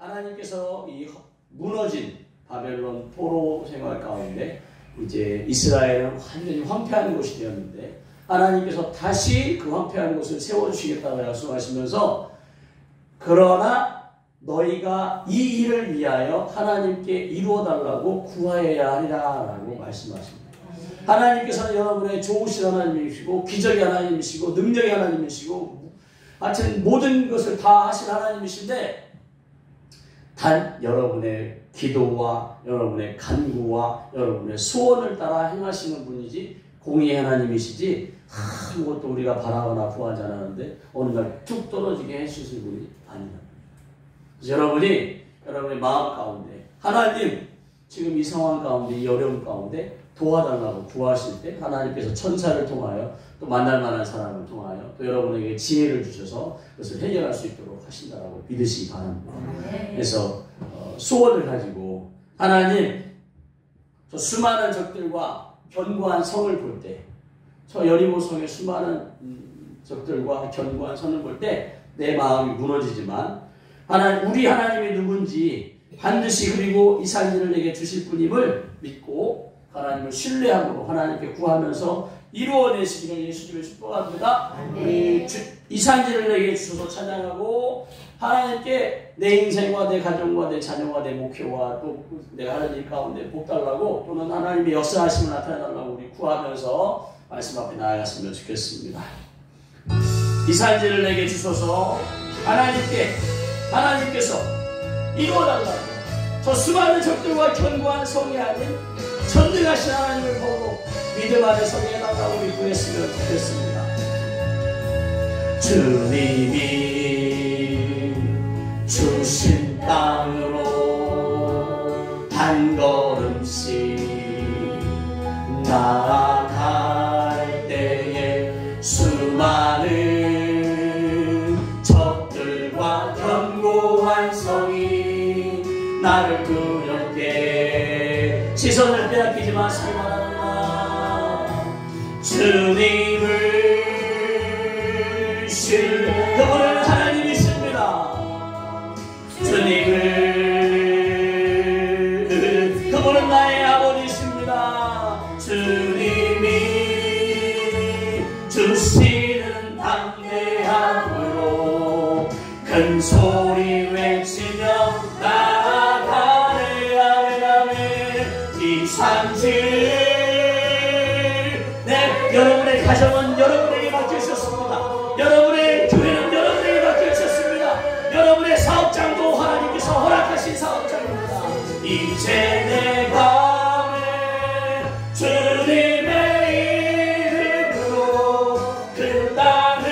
하나님께서 이 무너진 바벨론 포로 생활 가운데 이제 이스라엘은 완전히 황폐한 곳이 되었는데 하나님께서 다시 그 황폐한 곳을 세워주시겠다고 약속하시면서 그러나 너희가 이 일을 위하여 하나님께 이루어달라고 구하여야 하리라 라고 말씀하십니다. 하나님께서는 여러분의 좋으신 하나님이시고 기적의 하나님이시고 능력의 하나님이시고 하여튼 모든 것을 다 하신 하나님이신데 단 여러분의 기도와 여러분의 간구와 여러분의 소원을 따라 행하시는 분이지 공의의 하나님이시지 아무것도 우리가 바라거나 구하지 않았는데 어느 날 툭 떨어지게 해주실 분이 아니다. 여러분이 여러분의 마음 가운데 하나님 지금 이 상황 가운데 이 어려움 가운데 도와달라고 구하실 때 하나님께서 천사를 통하여 또 만날 만한 사람을 통하여 또 여러분에게 지혜를 주셔서 그것을 해결할 수 있도록 하신다라고 믿으시기 바랍니다. 그래서 소원을 가지고 하나님 저 수많은 적들과 견고한 성을 볼 때 저 여리고성의 수많은 적들과 견고한 성을 볼 때 내 마음이 무너지지만 하나님, 우리 하나님이 누군지 반드시 그리고 이 산지를 내게 주실 분임을 믿고 하나님을 신뢰함으로 하나님께 구하면서 이루어내시기를 예수님의 축복합니다. 이 산지를 내게 주셔서 찬양하고 하나님께 내 인생과 내 가정과 내 자녀와 내 목표와 또 내가 하는 일 가운데 복 달라고 또는 하나님의 역사하심을 나타내달라고 우리 구하면서 말씀 앞에 나아갔으면 좋겠습니다. 이 산지를 내게 주셔서 하나님께서 이루어달라고 저 수많은 적들과 견고한 성이 아닌 전능하신 하나님을 보고 믿음 안에 서게 해달라고 우리 구했으면 좋겠습니다. 주님이 주신 땅으로 한 걸음씩 나아갈 때에 수많은 적들과 견고한 성이 나를 두렵게 시선을 빼앗기지 마시기 바랍니다. 주님을 그분은 하나님이십니다. 그분은 나의 아버지십니다. 주님이 주시는 담대함으로 큰 소리 외치며 나아가네. 아멘 아멘. 이 산지를 여러분의 가정은 여러분에게 맡겨주셨습니다. 여러분의 교회는 여러분에게 맡겨주셨습니다. 여러분의 사업장도 하나님께서 허락하신 사업장입니다. 이제 내가 주님의 이름으로 그 땅을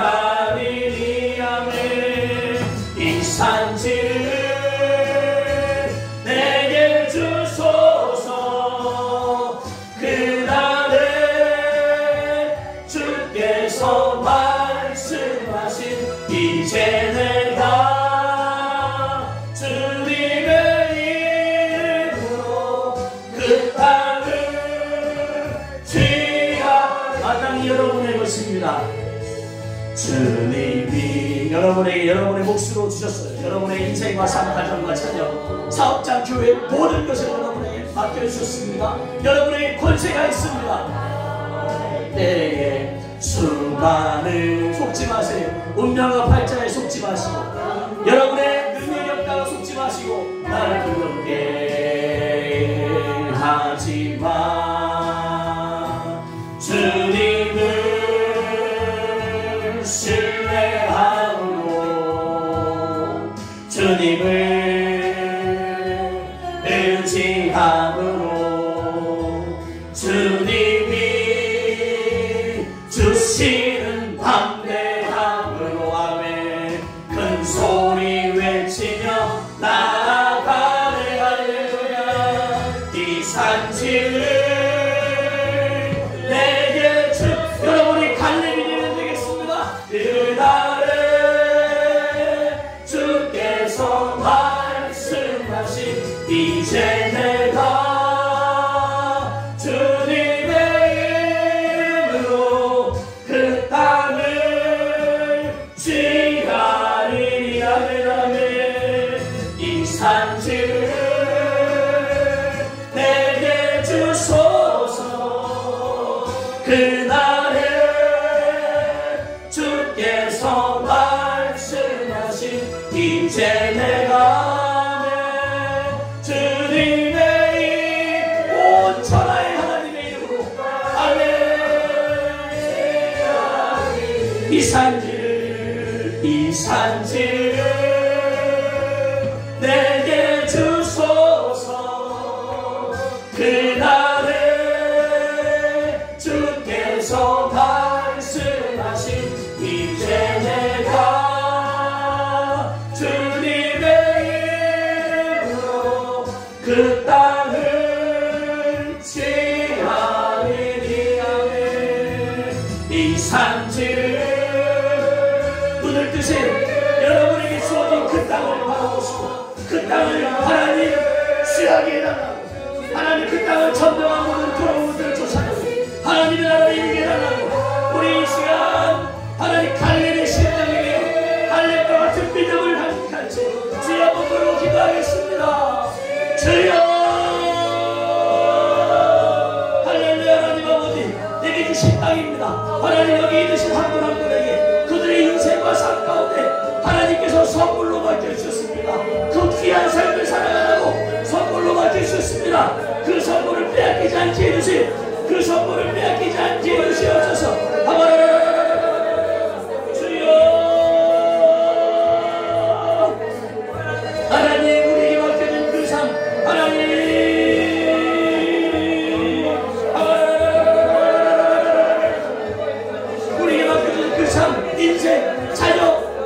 취하리니. 아멘. 이 산지를 내게 주소서. 그날에 주께서 말씀하신 이제 내가 주님의 이름으로 그 땅을 마땅히 여러분의 것입니다. 주님이 여러분에게 여러분의 몫으로 주셨어요. 여러분의 인생과 삶, 가정과 자녀, 사업장, 교회 모든 것을 여러분에게 맡겨주셨습니다. 여러분에게 권세가 있습니다. 때에 수많은 속지 마세요. 운명과 팔자에 속지 마시고 여러분의 능력이 없다고 속지 마시고 나를 두렵게 하지마. 주님을 신뢰함으로 주님을 의지함으로 주님이 주시는 담대함으로 아멘. 큰 소리 외치며 나아가네. 할렐루야. 이 산지를 내게 주 여러분이 갈렙이 되면 되겠습니다. 그날에 주께서 말씀하신 이제 내가 주님의 이름으로 그 땅을 취하리라. 이제 내가 주님의 온 천하의 하나님의 이름으로 할렐루야. 이 산지를 내게 주소서. 그날에 주께서 말씀하신 이제 내가 주님의 이름으로 그 땅을 취하리니. 이 산지를 눈을 뜨세요. 여러분에게 주어진 그 땅을 바라보시고 그 땅을 하나님 취하게 해달라고, 하나님 그 땅을 전명하고는 돌아오는 쫓아내고 하나님의 나라를 이루게 해달라고. 우리 이 시간 하나님 갈렙의 심령에게 갈렙과 같은 믿음을 간직할지 주여 한번 부르고 기도하겠습니다. 주여 할렐루야. 하나님 아버지, 내게 주신 땅입니다. 하나님 여기 있으신 한 분 한 분에게 그들의 인생과 삶 가운데 하나님께서 선물로 맡겨주셨습니다. 그 귀한 삶을 살아가라고 선물로 맡겨주셨습니다. 그 선물을 빼앗기지 않게 해주세요. 그 선물을 빼앗기지 않게 해주시옵소서. 주여 하나님, 우리에게 맡겨진 그 삶 하나님 우리에게 맡겨진 그 삶, 인생, 자녀,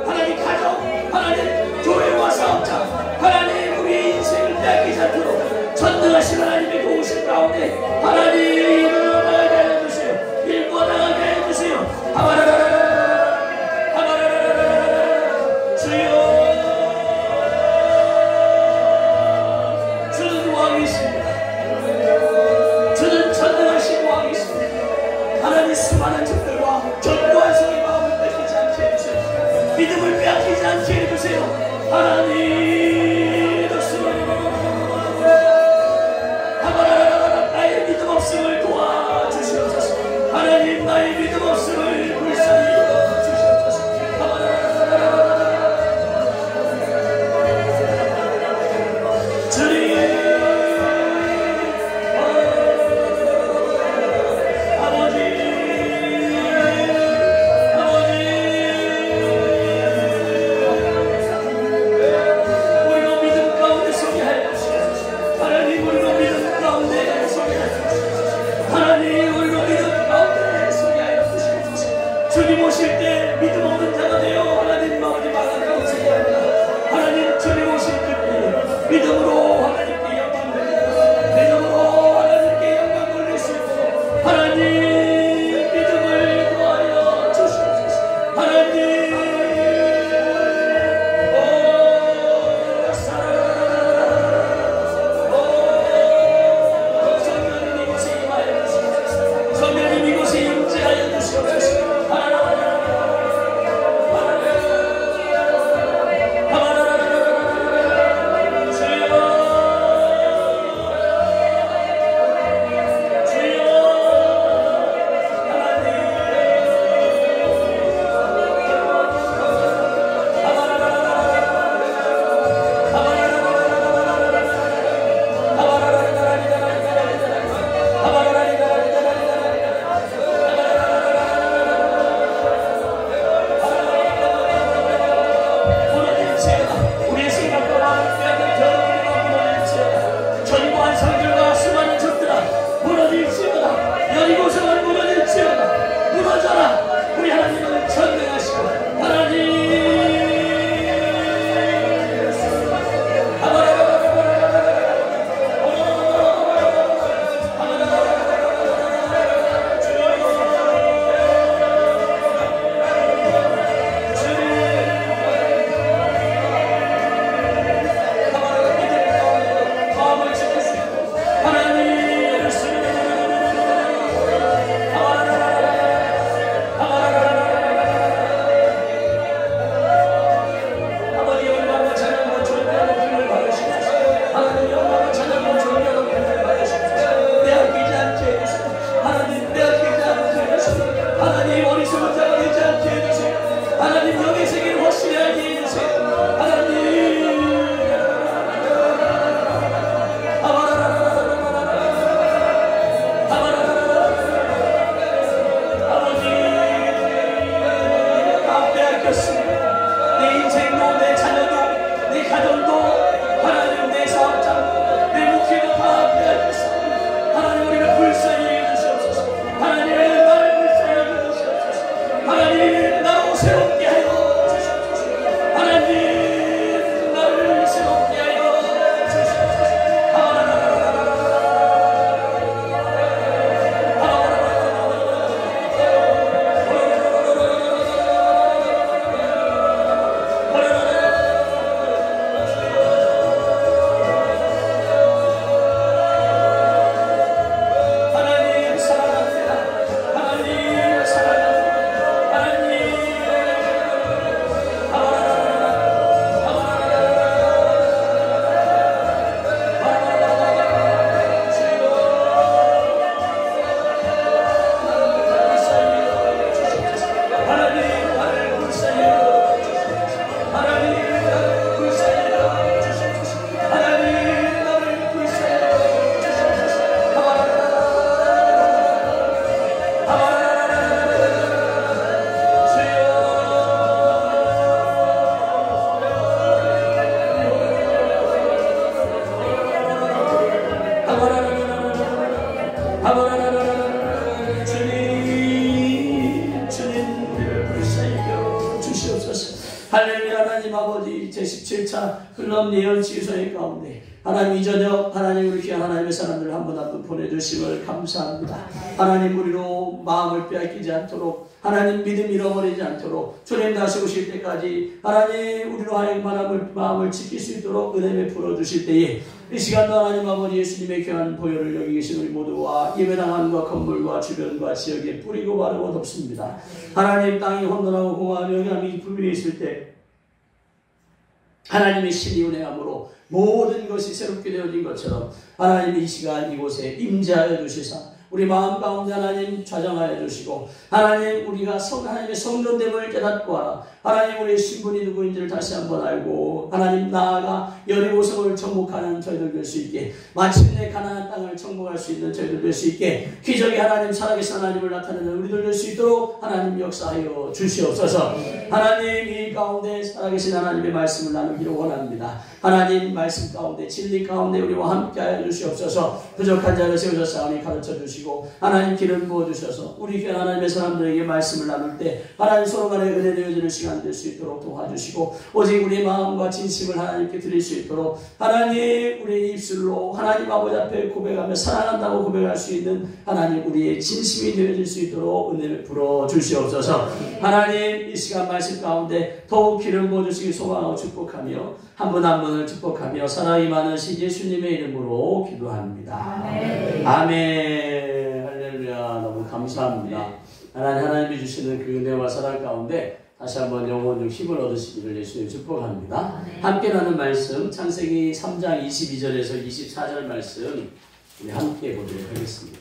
하나님 가정, 하나님 교회와 사업자, 하나님 우리의 인생을 빼앗기지 않도록 전능하신 하나님의 도우심 가운데 하나님 일어나게 해주세요. 일궈나가게 해주세요. 주여, 주는 왕이십니다. 주는 전능하신 왕이십니다. 하나님 수많은 적들과 견고한 성의 마음을 뺏기지 않게 해주세요. 믿음을 빼앗기지 않게 해주세요. 하나님 나의 믿음 없음을 도와주시옵소서. 하나님 나의 믿음 없음을 불쌍히 여겨주시옵소서. 주님 아버지 우리로 믿음 가운데 서게 하여 주시옵소서. 하나님 우리로 믿음 가운데 서게 하여 주시옵소서. 하나님 우리로 믿음 가운데 서게 하여 주시옵소서. 주님 오실 때 믿음 없는 자가 되어 하나님 마음이 망하다고 생각합니다. 하나님 주님 오실 때 믿음으로 하나님께 영광 돌리고 믿음으로 하나님께 영광 돌릴 수 있도록 하나님 믿음을 더하여 주시옵소서. 하나님 성령님 이곳에 임하여 주시옵소서. 성령님 이곳에 임재하여 주시옵소서. 아버지 제17차 흘럼 예언 치유소의 가운데 하나님 이 저녁 하나님 우리 귀한 하나님의 사람들 한 분 한 분 보내주심을 감사합니다. 하나님 우리로 마음을 빼앗기지 않도록 하나님 믿음 잃어버리지 않도록 주님 다시 오실 때까지 하나님 우리로 하여금 마음을 지킬 수 있도록 은혜 베풀어 주실 때에 이 시간도 하나님 아버지 예수님의 귀한 보혈을 여기 계신 우리 모두와 예배당안과 건물과 주변과 지역에 뿌리고 바르고 덮습니다. 하나님 땅이 혼돈하고 공허하며 영향이 불민해 있을 때 하나님의 신이 운행함으로 모든 것이 새롭게 되어진 것처럼 하나님 이 시간 이곳에 임재하여 주시사 우리 마음 가운데 하나님 좌정하여 주시고 하나님 우리가 하나님의 성전됨을 깨닫고 하나님 우리의 신분이 누구인지를 다시 한번 알고 하나님 나아가 여리고성을 정복하는 저희들 될 수 있게 마침내 가나안 땅을 정복할 수 있는 저희들 될 수 있게 기적의 하나님 살아계신 하나님을 나타내는 우리들 될 수 있도록 하나님 역사하여 주시옵소서. 하나님 이 가운데 살아계신 하나님의 말씀을 나누기를 원합니다. 하나님 말씀 가운데 진리 가운데 우리와 함께하여 주시옵소서. 부족한 자를 세우셨사오니 가르쳐 주시고 하나님 기름 부어주셔서 우리 귀한 하나님의 사람들에게 말씀을 나눌 때 하나님 서로 간에 은혜 되어지는 시간 될 수 있도록 도와주시고 오직 우리의 마음과 진심을 하나님께 드릴 수 있도록 하나님 우리의 입술로 하나님 아버지 앞에 고백하며 사랑한다고 고백할 수 있는 하나님 우리의 진심이 되어질 수 있도록 은혜를 불어 주시옵소서. 하나님 이 시간 말씀 가운데 더욱 기름 부어주시기 소망하고 축복하며 한 분 한 분을 축복하며 사랑이 많으신 예수님의 이름으로 기도합니다. 아멘. 아멘. 할렐루야. 너무 감사합니다. 하나님이 주시는 그 은혜와 사랑 가운데 다시 한번 영혼적 힘을 얻으시기를 예수님 축복합니다. 함께 나눈 말씀 창세기 3장 22절에서 24절 말씀 우리 함께 보도록 하겠습니다.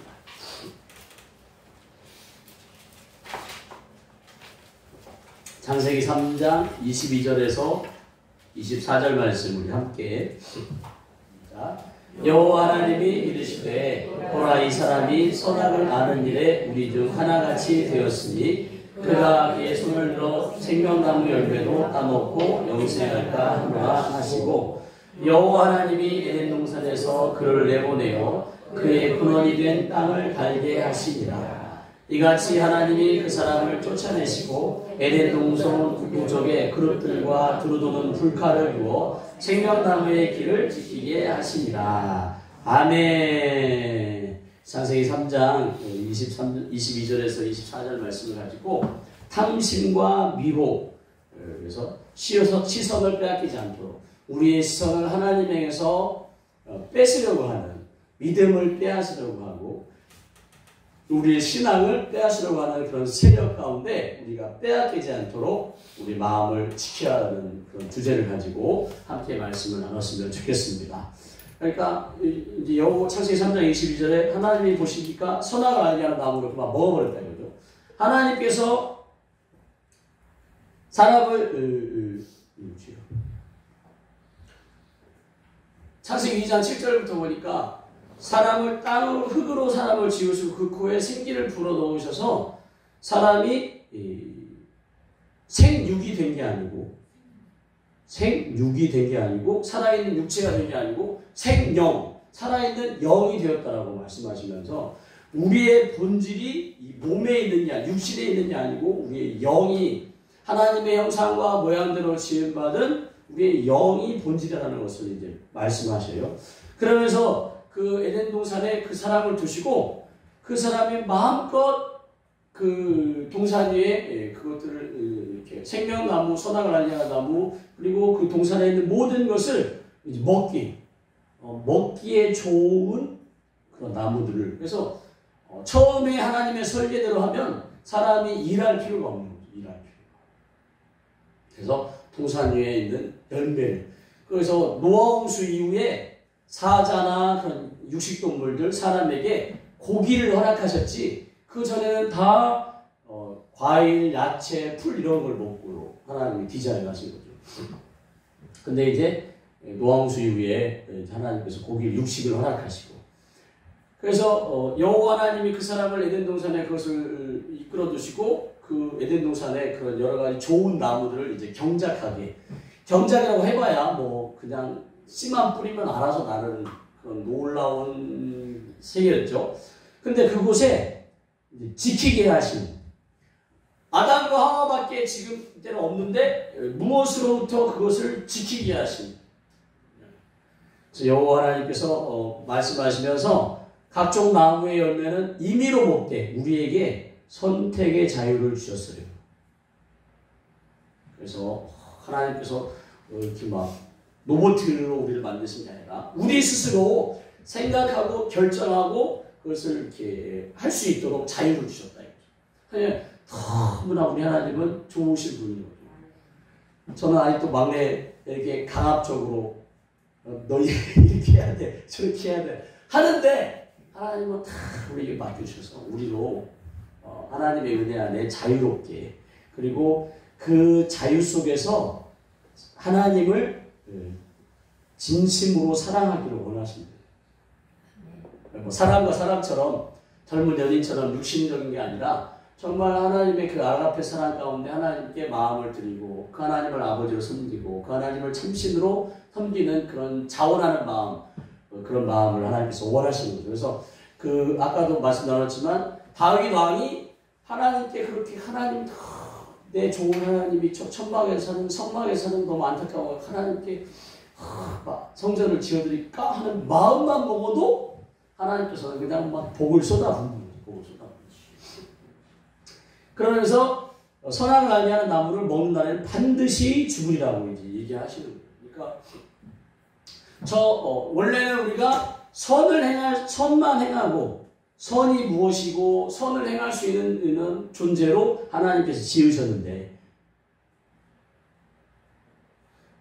창세기 3장 22절에서 24절 말씀 우리 함께 여호와 하나님이 이르시되 보라 이 사람이 선악을 아는 일에 우리 중 하나같이 되었으니 그가 그의 손을 들어 생명나무 열매도 따먹고 영생할까 하노라 하시고 여호와 하나님이 에덴 동산에서 그를 내보내어 그의 근원이 된 땅을 갈게 하시니라. 이같이 하나님이 그 사람을 쫓아내시고 에덴 동산 우적에 그릇들과 두루도는 불칼을 두어 생명나무의 길을 지키게 하시니라. 아멘. 창세기 3장 22절에서 24절 말씀을 가지고 탐심과 미혹, 그래서 시선을 빼앗기지 않도록 우리의 시선을 하나님에게서 뺏으려고 하는 믿음을 빼앗으려고 하고 우리의 신앙을 빼앗으려고 하는 그런 세력 가운데 우리가 빼앗기지 않도록 우리 마음을 지켜야 하는 그런 주제를 가지고 함께 말씀을 나눴으면 좋겠습니다. 그러니까 이제 창세기 3장 22절에 하나님이 보시니까 선악을 알게 하는 나무를 그만 먹어버렸다 이거죠. 하나님께서 사람을 창세기 2장 7절부터 보니까 사람을 땅으로 흙으로 사람을 지으시고 그 코에 생기를 불어넣으셔서 사람이 생육이 된 게 아니고 살아있는 육체가 된 게 아니고 생영, 살아있는 영이 되었다라고 말씀하시면서 우리의 본질이 이 몸에 있는 게 아니고 육신에 있는 게 아니고 우리의 영이 하나님의 형상과 모양대로 지음받은 우리의 영이 본질이라는 것을 이제 말씀하셔요. 그러면서 그 에덴 동산에 그 사람을 두시고 그 사람이 마음껏 그 동산 위에 그것들을 이렇게 생명나무, 선악을 알게 하는 나무 그리고 그 동산에 있는 모든 것을 이제 먹기에 좋은 그런 나무들을 그래서 처음에 하나님의 설계대로 하면 사람이 일할 필요가 없는 거죠. 그래서 동산 위에 있는 열매를 그래서 노아홍수 이후에 사자나 그런 육식동물들 사람에게 고기를 허락하셨지 그 전에는 다 과일, 야채, 풀 이런 걸 먹고 하나님이 디자인하신 거죠. 근데 이제 노아홍수 이후에 하나님께서 고기를 육식을 허락하시고 그래서 여호와 하나님이 그 사람을 에덴 동산에 그것을 이끌어 두시고 그 에덴 동산에 그런 여러 가지 좋은 나무들을 이제 경작이라고 해봐야 뭐 그냥 씨만 뿌리면 알아서 나는 그런 놀라운 세계였죠. 근데 그곳에 지키게 하신 아담과 하와밖에 지금 때는 없는데 무엇으로부터 그것을 지키게 하신. 그래서 여호와 하나님께서 말씀하시면서 각종 나무의 열매는 임의로 먹되 우리에게 선택의 자유를 주셨어요. 그래서 하나님께서 이렇게 막 로봇으로 우리를 만드신 게 아니라 우리 스스로 생각하고 결정하고 그것을 이렇게 할 수 있도록 자유를 주셨다. 너무나 우리 하나님은 좋으신 분이거든요. 저는 아직도 막내에게 강압적으로 너희 이렇게 해야 돼, 저렇게 해야 돼 하는데 하나님은 다 우리에게 맡겨주셔서 우리로 하나님의 은혜 안에 자유롭게 그리고 그 자유 속에서 하나님을 진심으로 사랑하기를 원하십니다. 뭐 사람과 사람처럼 젊은 연인처럼 육신적인 게 아니라 정말 하나님의 그 아가페 사랑 가운데 하나님께 마음을 드리고 그 하나님을 아버지로 섬기고 그 하나님을 참신으로 섬기는 그런 자원하는 마음, 그런 마음을 하나님께서 원하시는 거죠. 그래서 그 아까도 말씀 나눴지만 다윗 왕이 하나님께 그렇게 하나님 내 좋은 하나님이 천막에 사는 성막에 사는 너무 안타까워 하나님께 성전을 지어드릴까 하는 마음만 먹어도 하나님께서 그냥 막 복을 쏟아붓는 거죠. 복을 쏟아붓는 거죠. 그러면서 선악을 알게 하는 나무를 먹는 날에는 반드시 죽으리라고 이제 얘기하시는 거예요. 그러니까 원래는 우리가 선만 행하고 선이 무엇이고 선을 행할 수 있는 존재로 하나님께서 지으셨는데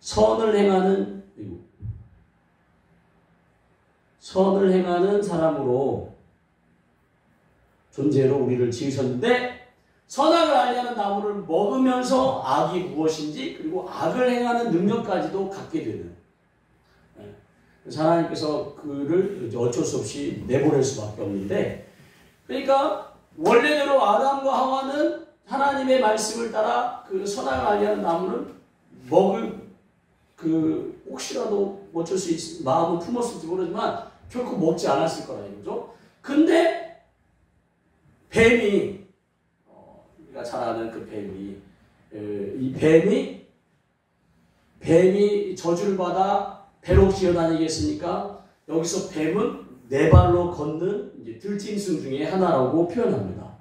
선을 행하는 사람으로 존재로 우리를 지으셨는데 선악을 알게 하는 나무를 먹으면서 악이 무엇인지 그리고 악을 행하는 능력까지도 갖게 되는 그래서 하나님께서 그를 어쩔 수 없이 내보낼 수밖에 없는데 그러니까 원래대로 아담과 하와는 하나님의 말씀을 따라 그 선악을 알게 하는 나무는 먹을 혹시라도 어쩔 수 있을 마음은 품었을지 모르지만 결코 먹지 않았을 거라 이거죠. 근데 뱀이 우리가 잘 아는 그 이 뱀이 저주를 받아 배로 기어다니겠습니까? 여기서 뱀은 네 발로 걷는 이제 들짐승 중에 하나라고 표현합니다.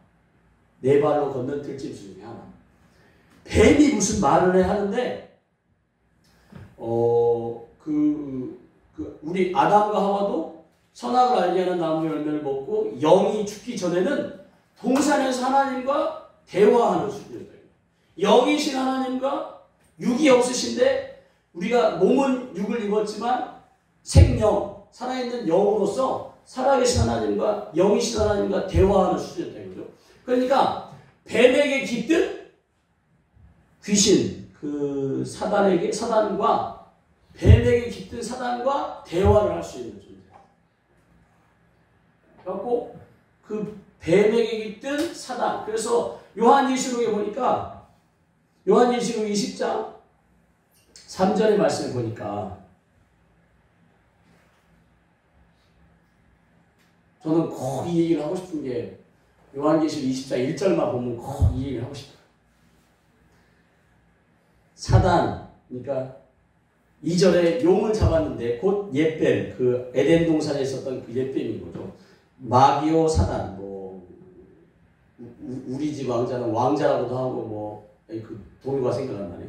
네 발로 걷는 들짐승 중에 하나. 뱀이 무슨 말을 해 하는데 우리 아담과 하와도 선악을 알게 하는 나무 열매를 먹고 영이 죽기 전에는 동산에서 하나님과 대화하는 수준이었다. 영이신 하나님과 육이 없으신데 우리가 몸은 육을 입었지만 생명, 살아있는 영으로서 살아계신 하나님과 영이신 하나님과 대화하는 수준이었다. 이거죠. 그러니까 뱀에게 깃든 귀신, 그 사단과 뱀에게 깃든 사단과 대화를 할 수 있는 존재. 그래갖고 그 뱀에게 깃든 사단. 그래서 요한일시록에 보니까 요한일시록 20장 3절의 말씀을 보니까 저는 꼭 이 얘기를 하고 싶은 게 요한계시록 20장 1절만 보면 꼭 이 얘기를 하고 싶어요. 사단, 그러니까 2절에 용을 잡았는데 곧 옛뱀, 그 에덴 동산에 있었던 그 옛뱀인 거죠. 마귀오 사단, 우리 집 왕자는 왕자라고도 하고 그 동요가 생각 안 나네.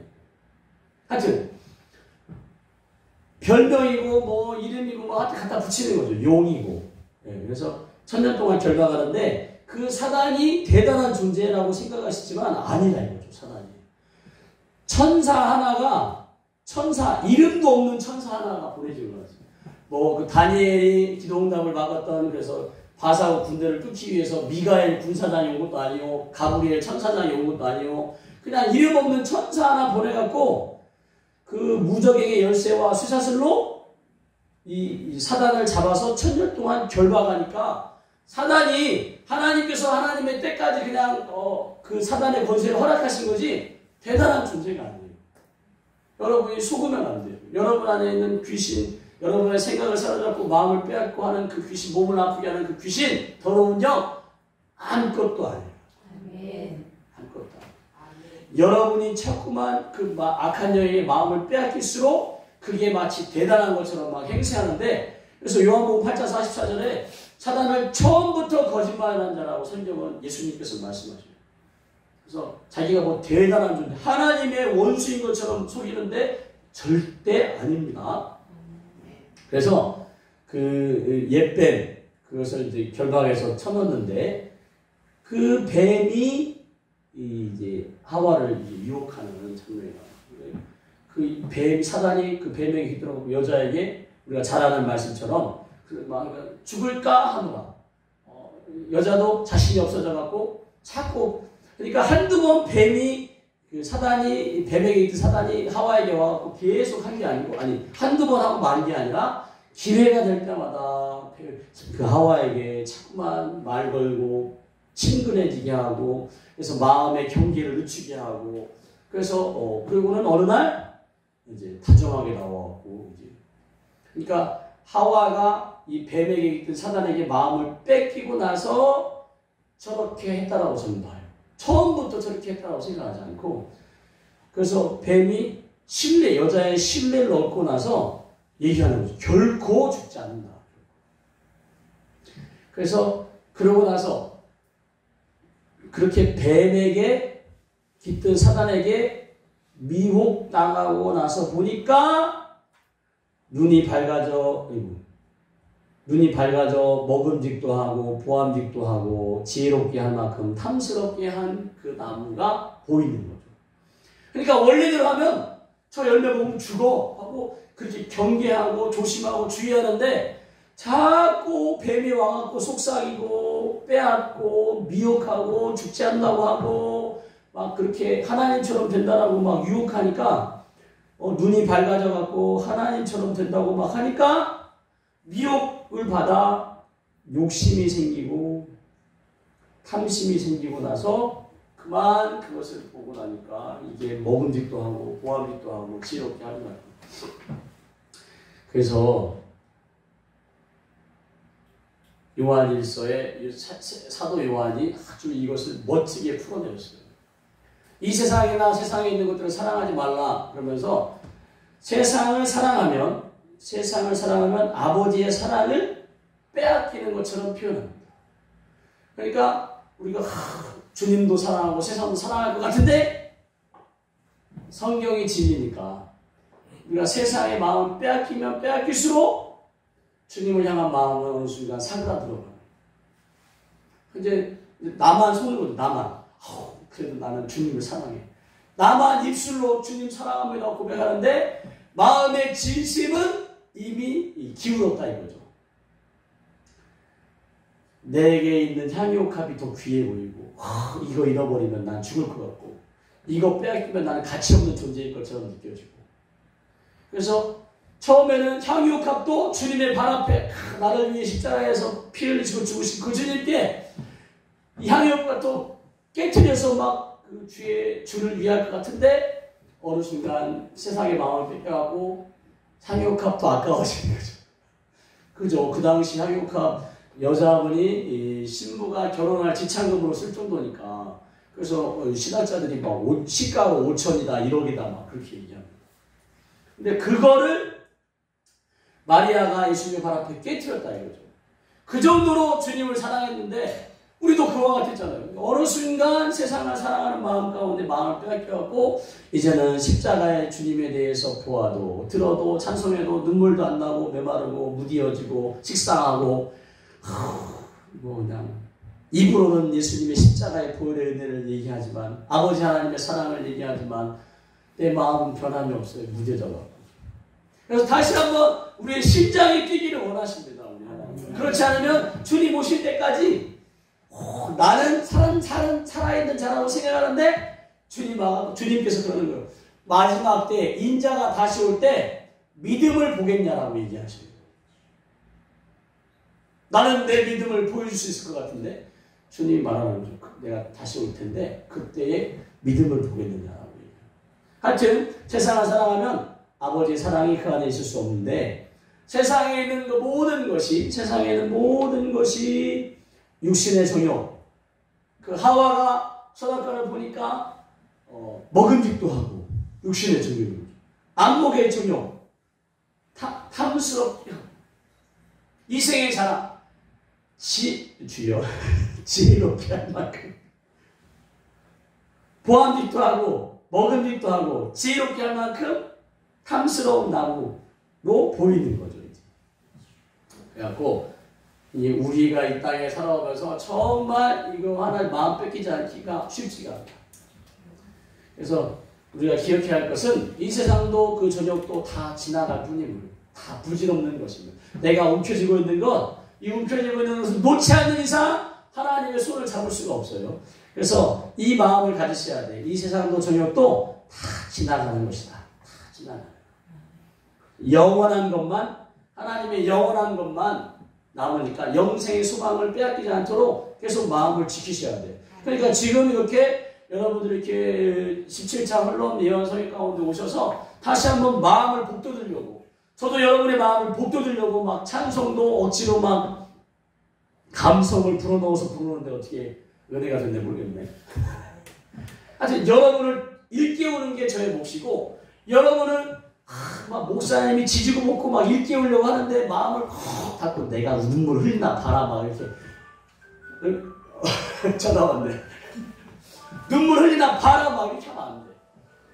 하여튼 별명이고 이름이고 하여튼 갖다 붙이는 거죠. 용이고. 그래서 1000년 동안 결박하는데 그 사단이 대단한 존재라고 생각하시지만 아니라 이거죠. 사단이. 이름도 없는 천사 하나가 보내진 거죠. 그 다니엘이 기도응답을 막았던 그래서 바사고 군대를 뚫기 위해서 미가엘 군사장이 온 것도 아니고 가브리엘 천사장이 온 것도 아니고 그냥 이름 없는 천사 하나 보내갖고 그 무적행의 열쇠와 쇠사슬로 이 사단을 잡아서 1000년 동안 결박하니까 사단이 하나님께서 하나님의 때까지 그냥 그 사단의 권세를 허락하신 거지 대단한 존재가 아니에요. 여러분이 속으면 안 돼요. 여러분 안에 있는 귀신, 여러분의 생각을 사로잡고 마음을 빼앗고 하는 그 귀신, 몸을 아프게 하는 그 귀신, 더러운 영 아무것도 아니에요. 아무것도 아니에요. 여러분이 자꾸만 그 악한 영의 마음을 빼앗길수록 그게 마치 대단한 것처럼 막 행세하는데, 그래서 요한복음 8장 44절에 사단을 처음부터 거짓말하는 자라고 성경은 예수님께서 말씀하셔요. 그래서 자기가 뭐 대단한 존재, 하나님의 원수인 것처럼 속이는데 절대 아닙니다. 그래서 그 옛뱀, 그것을 이제 결박해서 쳐넣는데, 그 뱀이 이제 하와를 이제 유혹하는 장면이 나와요. 그 뱀, 사단이 그 뱀에게 휘둘러가고 여자에게 우리가 잘 아는 말씀처럼 막 죽을까 하노라. 여자도 자신이 없어져갖고 자꾸, 그러니까 한두 번 뱀이, 그 사단이, 뱀에게 있던 사단이 하와에게 와갖고 계속 한 게 아니고, 아니, 한두 번 하고 만 게 아니라 기회가 될 때마다 그 하와에게 자꾸만 말 걸고 친근해지게 하고, 그래서 마음의 경계를 늦추게 하고, 그래서 그리고는 어느 날 이제 다정하게 나와갖고, 이제 그러니까 하와가 이 뱀에게 있던 사단에게 마음을 뺏기고 나서 저렇게 했다라고 저는 봐요. 처음부터 저렇게 했다라고 생각하지 않고, 그래서 뱀이 여자의 신뢰를 얻고 나서 얘기하는 거죠. 결코 죽지 않는다. 그래서 그러고 나서 그렇게 뱀에게 깃든 사단에게 미혹당하고 나서 보니까 눈이 밝아져 먹음직도 하고 보암직도 하고 지혜롭게 할 만큼 탐스럽게 한 그 나무가 보이는 거죠. 그러니까 원래대로 하면 저 열매 먹으면 죽어 하고 그렇게 경계하고 조심하고 주의하는데, 자꾸 뱀이 와갖고 속삭이고 빼앗고 미혹하고 죽지 않는다고 하고 막 그렇게 하나님처럼 된다라고 막 유혹하니까, 눈이 밝아져갖고 하나님처럼 된다고 막 하니까 미혹을 받아 욕심이 생기고 탐심이 생기고 나서 그만 그것을 보고 나니까 이게 먹음직도 하고 보암직도 하고 지혜롭게 하는 거예요. 그래서 요한일서에 사도 요한이 아주 이것을 멋지게 풀어내었어요. 이 세상이나 세상에 있는 것들을 사랑하지 말라 그러면서 세상을 사랑하면 아버지의 사랑을 빼앗기는 것처럼 표현합니다. 그러니까 우리가 주님도 사랑하고 세상도 사랑할 것 같은데 성경이 진리니까 우리가 세상의 마음을 빼앗기면 빼앗길수록 주님을 향한 마음은 어느 순간 사그라들어가요. 이제 나만 속는 거죠. 나만. 그래도 나는 주님을 사랑해. 나만 입술로 주님 사랑합니다 고백하는데 마음의 진심은 이미 기울었다 이거죠. 내게 있는 향유옥합이 더 귀해 보이고, 이거 잃어버리면 난 죽을 것 같고, 이거 빼앗기면 나는 가치 없는 존재일 것처럼 느껴지고. 그래서 처음에는 향유옥합도 주님의 발 앞에 나를 위해 십자가에서 피를 흘리시고 죽으신 그 주님께 이 향유옥합도 깨트려서 막 그 주를 위할 것 같은데 어느 순간 세상의 마음을 뺏겨가고 향유옥합도 아까워지는 거죠. 그죠? 그 당시 향유옥합 여자분이 신부가 결혼할 지참금으로 쓸 정도니까, 그래서 신학자들이 막 시가가 5천이다 1억이다 막 그렇게 얘기합니다. 근데 그거를 마리아가 예수님의 발 앞에 깨트렸다 이거죠. 그 정도로 주님을 사랑했는데 우리도 그와 같았잖아요. 어느 순간 세상을 사랑하는 마음 가운데 마음을 빼앗겨갖고 이제는 십자가의 주님에 대해서 보아도 들어도 찬송해도 눈물도 안 나고 메마르고 무디어지고 식상하고 뭐 그냥 입으로는 예수님의 십자가의 보혈의 은혜를 얘기하지만 아버지 하나님의 사랑을 얘기하지만 내 마음은 변함이 없어요. 무뎌져갖고. 그래서 다시 한번 우리의 심장이 뛰기를 원하십니다. 우리 하나님. 그렇지 않으면 주님 오실 때까지 나는 살아있는 자라고 생각하는데 주님께서 그러는 거예요. 마지막 때 인자가 다시 올 때 믿음을 보겠냐라고 얘기하셔요. 나는 내 믿음을 보여줄 수 있을 것 같은데 주님이 말하는 거죠. 내가 다시 올 텐데 그때의 믿음을 보겠느냐라고 얘기해요. 하여튼 세상을 사랑하면 아버지의 사랑이 그 안에 있을 수 없는데 세상에 있는 모든 것이 육신의 정욕. 그 하와가 선악과를 보니까 먹음직도 하고 육신의 정욕, 안목의 정욕, 탐스럽게 이생의 자랑, 주여 지혜롭게 할 만큼 보암직도 하고 먹음직도 하고 지혜롭게 할 만큼 탐스러운 나무로 보이는 거죠. 이제. 그래갖고 우리가 이 땅에 살아오면서 정말 이거 하나님 마음 뺏기지 않기가 쉽지가 않다. 그래서 우리가 기억해야 할 것은 이 세상도 그 저녁도 다 지나갈 뿐임을, 다 부질없는 것입니다. 내가 움켜쥐고 있는 것, 이 움켜쥐고 있는 것을 놓지 않는 이상 하나님의 손을 잡을 수가 없어요. 그래서 이 마음을 가지셔야 돼. 이 세상도 저녁도 다 지나가는 것이다. 다 지나가는 것. 영원한 것만, 하나님의 영원한 것만 남으니까 영생의 소망을 빼앗기지 않도록 계속 마음을 지키셔야 돼. 그러니까 지금 이렇게 여러분들이 이렇게 17차 흘러온 예언서의 가운데 오셔서 다시 한번 마음을 복돋으려고, 저도 여러분의 마음을 복돋으려고 막 찬송도 억지로 막 감성을 불어넣어서 부르는데 어떻게 은혜가 됐는지 모르겠네. 하여튼 여러분을 일깨우는 게 저의 몫이고, 여러분은 막 목사님이 지지고 볶고 막 일깨우려고 하는데 마음을 콕 닫고 내가 눈물 흘리나 봐라 막 이렇게 전화 왔네. 눈물 흘리나 봐라 막 이렇게 하면 안 돼.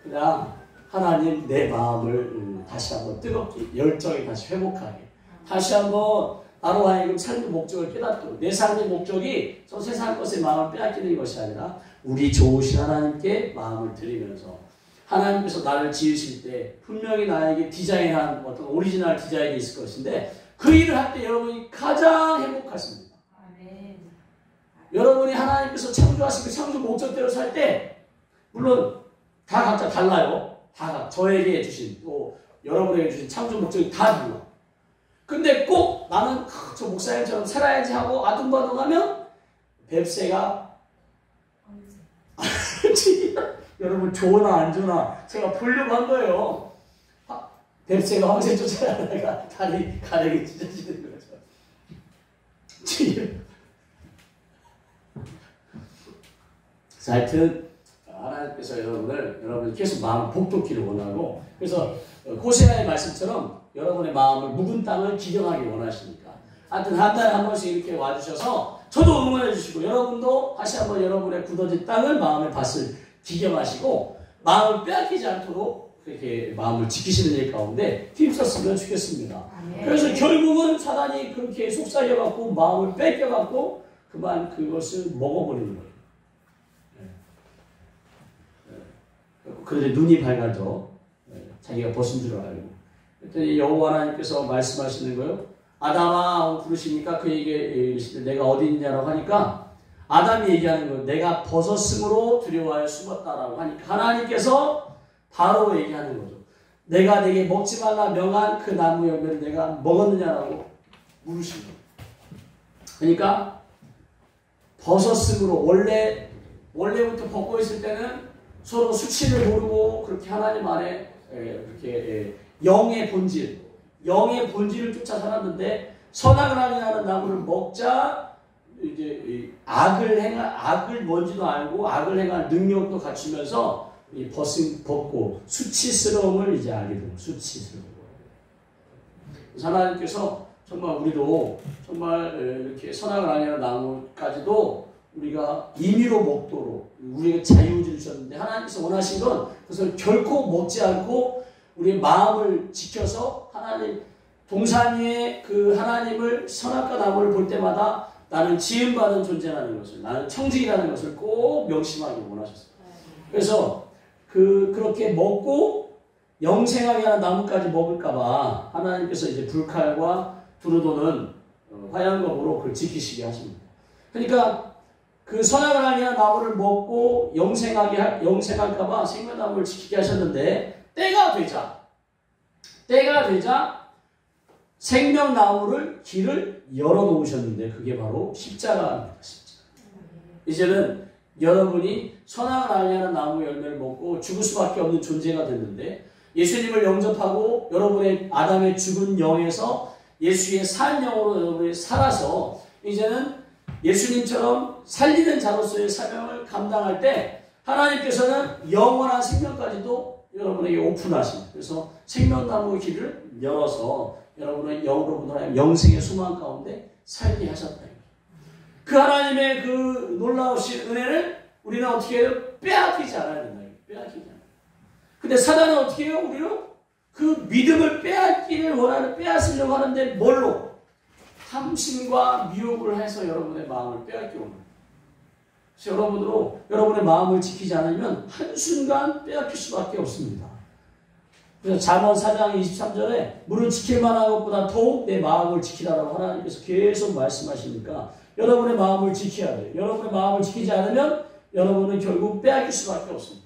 그냥 하나님 내 마음을 다시 한번 뜨겁게 열정이 다시 회복하게, 다시 한번 나로 하여금 삶의 목적을 깨닫도록, 내 삶의 목적이 저 세상 것에 마음을 빼앗기는 것이 아니라 우리 좋으신 하나님께 마음을 드리면서, 하나님께서 나를 지으실 때 분명히 나에게 디자인한 어떤 오리지널 디자인이 있을 것인데 그 일을 할 때 여러분이 가장 행복하십니다. 아멘. 여러분이 하나님께서 창조하시고 창조 목적대로 살 때 물론 다 각자 달라요. 다 저에게 주신 또 여러분에게 주신 창조 목적이 다 달라. 근데 꼭 나는 저 목사님처럼 살아야지 하고 아둥바둥하면 뱁새가 여러분 좋으나 안 좋으나 제가 보려고 한 거예요. 뱁새가 황새 쫓아가다가 다리 가랭이 찢어지는 거죠. 하여튼 하나님께서 여러분이 계속 마음을 복돋기를 원하고, 그래서 호세아의 말씀처럼 여러분의 마음을 묵은 땅을 기경하기 원하시니까 하여튼 한 달에 한 번씩 이렇게 와주셔서 저도 응원해 주시고, 여러분도 다시 한번 여러분의 굳어진 땅을 마음의 밭을 기경하시고 마음을 빼앗기지 않도록 그렇게 마음을 지키시는 일 가운데 힘썼으면 좋겠습니다. 그래서 결국은 사단이 그렇게 속삭여갖고 마음을 뺏겨갖고 그만 그것을 먹어버리는 거예요. 그런데 눈이 밝아져. 자기가 벗은 줄 알고. 그랬더니 여호와 하나님께서 말씀하시는 거예요. 아담아 부르시니까 그에게 이르시되 내가 어디 있냐라고 하니까 아담이 얘기하는 거예요. 내가 벗었으므로 두려워하여 숨었다라고 하니까 하나님께서 바로 얘기하는 거죠. 내가 내게 먹지 말라 명한 그 나무 열매를 내가 먹었느냐라고 물으신 거예요. 그러니까 벗었으므로, 원래부터 벗고 있을 때는 서로 수치를 모르고 그렇게 하나님 안에 이렇게 영의 본질을 쫓아 살았는데 선악을 하는 나무를 먹자 이제 악을 뭔지도 알고 악을 행할 능력도 갖추면서 이 벗고 수치스러움을 이제 알게 되고, 수치스러움. 하나님께서 정말 우리도 정말 이렇게 선악을 아니하는 나무까지도 우리가 임의로 먹도록 우리에게 자유를 주셨는데, 하나님께서 원하신 건 그것을 결코 먹지 않고 우리의 마음을 지켜서 하나님 동산 위에 그 하나님을 선악과 나무를 볼 때마다 나는 지음받은 존재라는 것을, 나는 청직이라는 것을 꼭 명심하기 원하셨어요. 그래서 그렇게 먹고 영생하게 하는 나무까지 먹을까봐 하나님께서 이제 불칼과 두루도는 화양검으로 그걸 지키시게 하십니다. 그러니까 그 선악을 아니한 나무를 먹고 영생할까봐 생명나무를 지키게 하셨는데, 때가 되자 생명나무를 길을 열어놓으셨는데 그게 바로 십자가입니다. 이제는 여러분이 선악을 아니하는 나무 열매를 먹고 죽을 수밖에 없는 존재가 됐는데, 예수님을 영접하고 여러분의 아담의 죽은 영에서 예수의 산 영으로 여러분이 살아서 이제는 예수님처럼 살리는 자로서의 사명을 감당할 때 하나님께서는 영원한 생명까지도 여러분에게 오픈하십니다. 그래서 생명나무 길을 열어서 여러분의 영으로부터 영생의 소망 가운데 살게 하셨다. 그 하나님의 그 놀라우신 은혜를 우리는 어떻게 해요? 빼앗기지 않아야 된다. 빼앗기지 않아요. 근데 사단은 어떻게 해요? 우리는 그 믿음을 빼앗으려고 하는데 뭘로? 탐심과 미혹을 해서 여러분의 마음을 빼앗기고 오는 거예요. 그래서 여러분의 마음을 지키지 않으면 한순간 빼앗길 수밖에 없습니다. 그래서 잠언 4장 23절에 물은 지킬 만한 것보다 더욱 내 마음을 지키라라고 하나님께서 계속 말씀하시니까 여러분의 마음을 지켜야 돼요. 여러분의 마음을 지키지 않으면 여러분은 결국 빼앗길 수밖에 없습니다.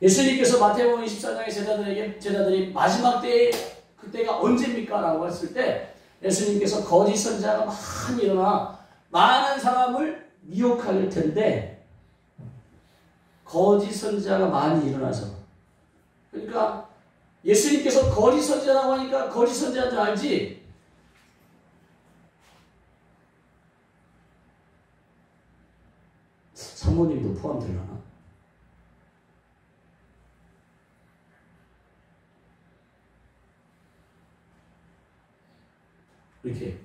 예수님께서 마태복음 24장의 제자들이 마지막 때에 그때가 언제입니까? 라고 했을 때 예수님께서 거짓 선지자가 많이 일어나 많은 사람을 미혹할 텐데 거짓 선지자가 많이 일어나서 그러니까 예수님께서 거짓 선지자라고 하니까 거짓 선지자인 줄 알지? 사모님도 포함되려나? 이렇게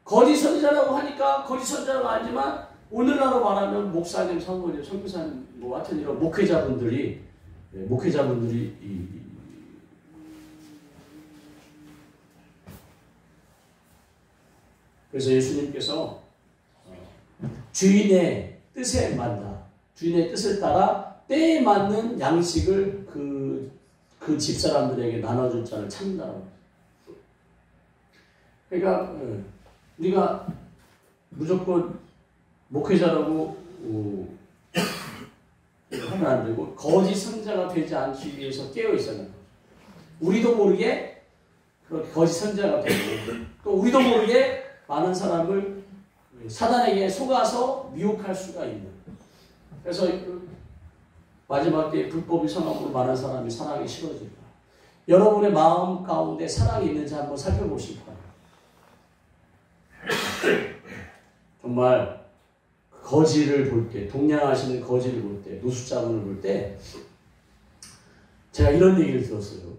거짓 선지자라고 하니까 거짓 선지자라고 알지만 오늘날로 말하면 목사님, 사모님, 선교사님 뭐 하여튼 이런 목회자분들이 그래서 예수님께서 주인의 뜻에 맞다. 주인의 뜻을 따라 때에 맞는 양식을 그 집사람들에게 나눠줄 자를 찾는다고. 그러니까 우리가 무조건 목회자라고 하면 안 되고 거짓 선지자가 되지 않기 위해서 깨어 있어야 합니다. 우리도 모르게 그렇게 거짓 선지자가 되고 또 우리도 모르게 많은 사람을 사단에게 속아서 미혹할 수가 있는. 그래서 마지막 때에 불법이 성함으로 많은 사람이 사랑에 싫어집니다. 여러분의 마음 가운데 사랑이 있는지 한번 살펴보시기 바랍니다. 정말 거지를 볼 때, 동냥하시는 거지를 볼 때, 노숙자분을 볼 때 제가 이런 얘기를 들었어요.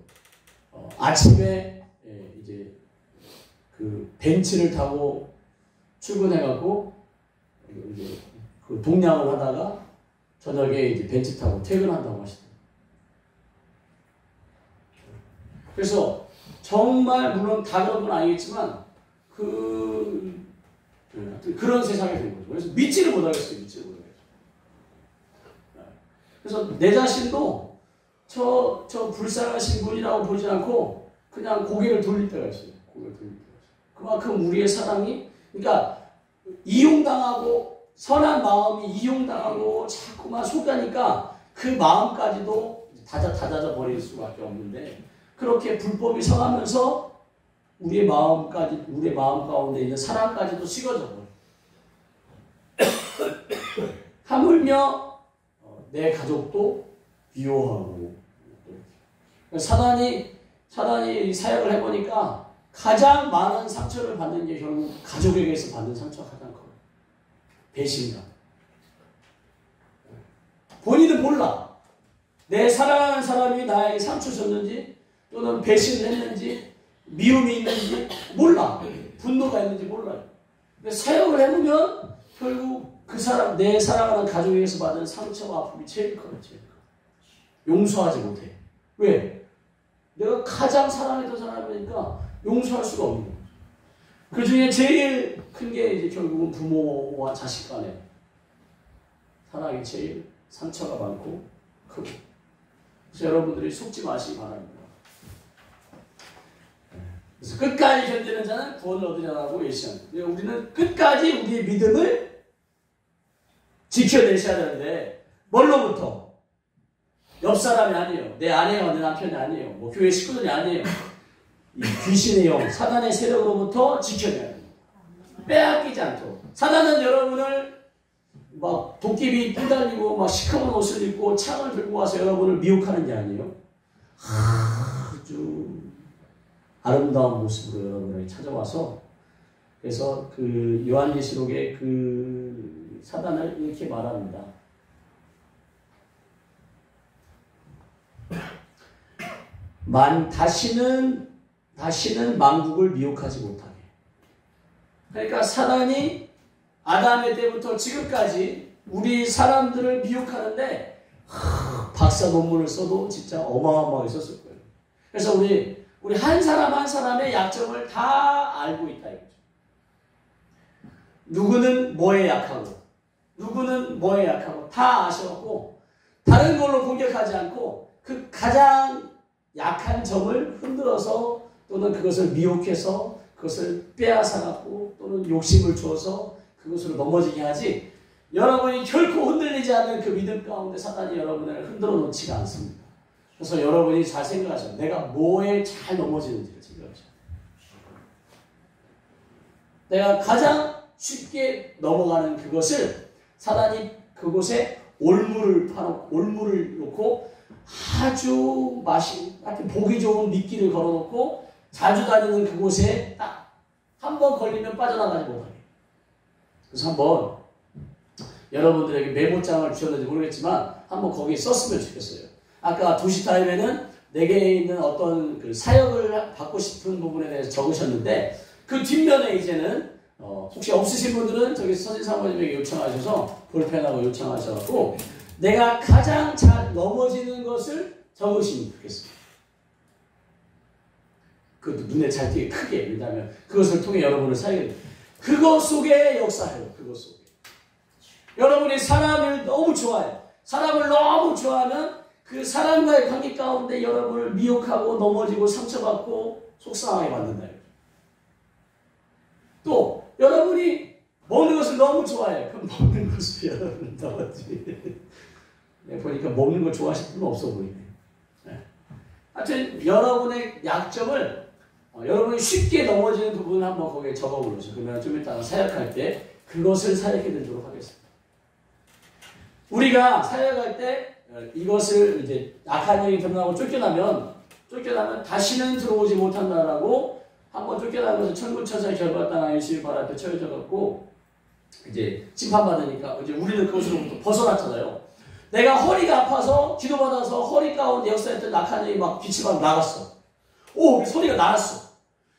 아침에 이제 그 벤츠를 타고 출근해갖고 이제 그 동냥을 하다가 저녁에 이제 벤츠 타고 퇴근한다고 하시더라고요. 그래서 정말 물론 다 그런 건 아니겠지만 그런 세상이 된 거죠. 그래서 믿지를 못하겠어요. 믿지를 못하겠어요. 그래서 내 자신도 저 불쌍하신 분이라고 보지 않고 그냥 고개를 돌릴 때가 있어요. 고개를 돌릴 때가 있어요. 그만큼 우리의 사랑이 그러니까 이용당하고 선한 마음이 이용당하고 자꾸만 속가니까 그 마음까지도 닫아 버릴 수밖에 없는데 그렇게 불법이 성하면서 우리의 마음 가운데 있는 사랑까지도 식어져 버려. 하물며 내 가족도 비호하고 사단이 사역을 해보니까 가장 많은 상처를 받는 게 결국 가족에게서 받는 상처가 가장 커요. 배신감. 본인은 몰라. 내 사랑하는 사람이 나에게 상처 줬는지 또는 배신을 했는지 미움이 있는지 몰라. 분노가 있는지 몰라요. 근데 사역을 해보면 결국 그 사람, 내 사랑하는 가족에게서 받은 상처와 아픔이 제일 커요. 제일 커. 용서하지 못해. 왜? 내가 가장 사랑했던 사람이니까 용서할 수가 없는 거죠. 그 중에 제일 큰 게 이제 결국은 부모와 자식 간에 사랑이 제일 상처가 많고 크고. 그래서 여러분들이 속지 마시기 바랍니다. 그래서 끝까지 견디는 자는 구원을 얻으리라고 예시합니다. 우리는 끝까지 우리의 믿음을 지켜내셔야 되는데 뭘로부터? 옆 사람이 아니에요. 내 아내와 내 남편이 아니에요. 뭐 교회 식구들이 아니에요. 이 귀신의 영, 사단의 세력으로부터 지켜내야 됩니다. 빼앗기지 않도록. 사단은 여러분을 막 도끼비 뿔달리고 막 시커먼 옷을 입고 창을 들고 와서 여러분을 미혹하는 게 아니에요. 아주 아름다운 모습으로 여러분에게 찾아와서 그래서 그 요한계시록에 그 사단을 이렇게 말합니다. 다시는 만국을 미혹하지 못하게. 그러니까 사단이 아담의 때부터 지금까지 우리 사람들을 미혹하는데 박사 논문을 써도 진짜 어마어마하게 썼을 거예요. 그래서 우리 한 사람 한 사람의 약점을 다 알고 있다 이거죠. 누구는 뭐에 약하고 누구는 뭐에 약하고 다 아셔갖고 다른 걸로 공격하지 않고 그 가장 약한 점을 흔들어서 또는 그것을 미혹해서 그것을 빼앗아갖고 또는 욕심을 주어서 그것으로 넘어지게 하지, 여러분이 결코 흔들리지 않는 그 믿음 가운데 사단이 여러분을 흔들어 놓지가 않습니다. 그래서 여러분이 잘 생각하셔요. 내가 뭐에 잘 넘어지는지를 생각하셔요. 내가 가장 쉽게 넘어가는 그것을 사단이 그곳에 올무를 놓고 아주 보기 좋은 미끼를 걸어놓고 자주 다니는 그곳에 딱 한 번 걸리면 빠져나가지 못하게. 그래서 한번 여러분들에게 메모장을 주셨는지 모르겠지만 한번 거기에 썼으면 좋겠어요. 아까 2시 타임에는 내게 있는 어떤 그 사역을 받고 싶은 부분에 대해서 적으셨는데 그 뒷면에 이제는 혹시 없으신 분들은 저기 서진 사모님에게 요청하셔서 볼펜하고 요청하셔서 내가 가장 잘 넘어지는 것을 적으시면 좋겠습니다. 그것도 눈에 잘 띄게 크게. 왜냐하면 그것을 통해 여러분을 사용해요. 그것 속에 역사해요. 그것 속에. 여러분이 사람을 너무 좋아해요. 사람을 너무 좋아하면 그 사람과의 관계 가운데 여러분을 미혹하고 넘어지고 상처받고 속상하게 만든다. 또 여러분이 먹는 것을 너무 좋아해요. 그럼 먹는 것을 여러분은 넘어지. 보니까 먹는 걸 좋아하시는 분은 없어 보이네. 하여튼 여러분의 약점을 여러분이 쉽게 넘어지는 부분을 한번 거기에 적어보세요. 그러면 좀 이따가 사역할 때 그것을 사역해 드리도록 하겠습니다. 우리가 사역할 때 이것을 이제 악한 영이 드러나고 쫓겨나면 다시는 들어오지 못한다라고 한번 쫓겨나면서 천군천사의 결과 땅 안식일 발 앞에 처해져 갖고 이제 심판받으니까 이제 우리는 그것으로부터 벗어났잖아요. 내가 허리가 아파서 기도받아서 허리 가운데 역사했던 악한 영이 막 빛이 막 나갔어. 오, 소리가 나갔어.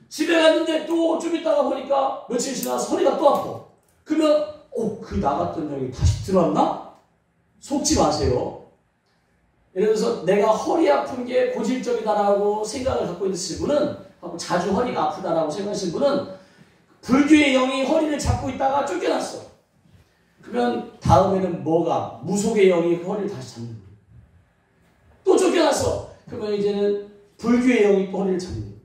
집에 갔는데 또 좀 있다가 보니까 며칠 지나서 허리가 또 아파. 그러면 그 나갔던 영이 다시 들어왔나? 속지 마세요. 예를 들어서 내가 허리 아픈 게 고질적이다라고 생각을 갖고 있는 분은, 자주 허리가 아프다라고 생각하시는 분은 불교의 영이 허리를 잡고 있다가 쫓겨났어. 그러면 다음에는 뭐가? 무속의 영이 그 허리를 다시 잡는 거예요. 또 쫓겨났어. 그러면 이제는 불교의 영이 또 허리를 잡는 거예요.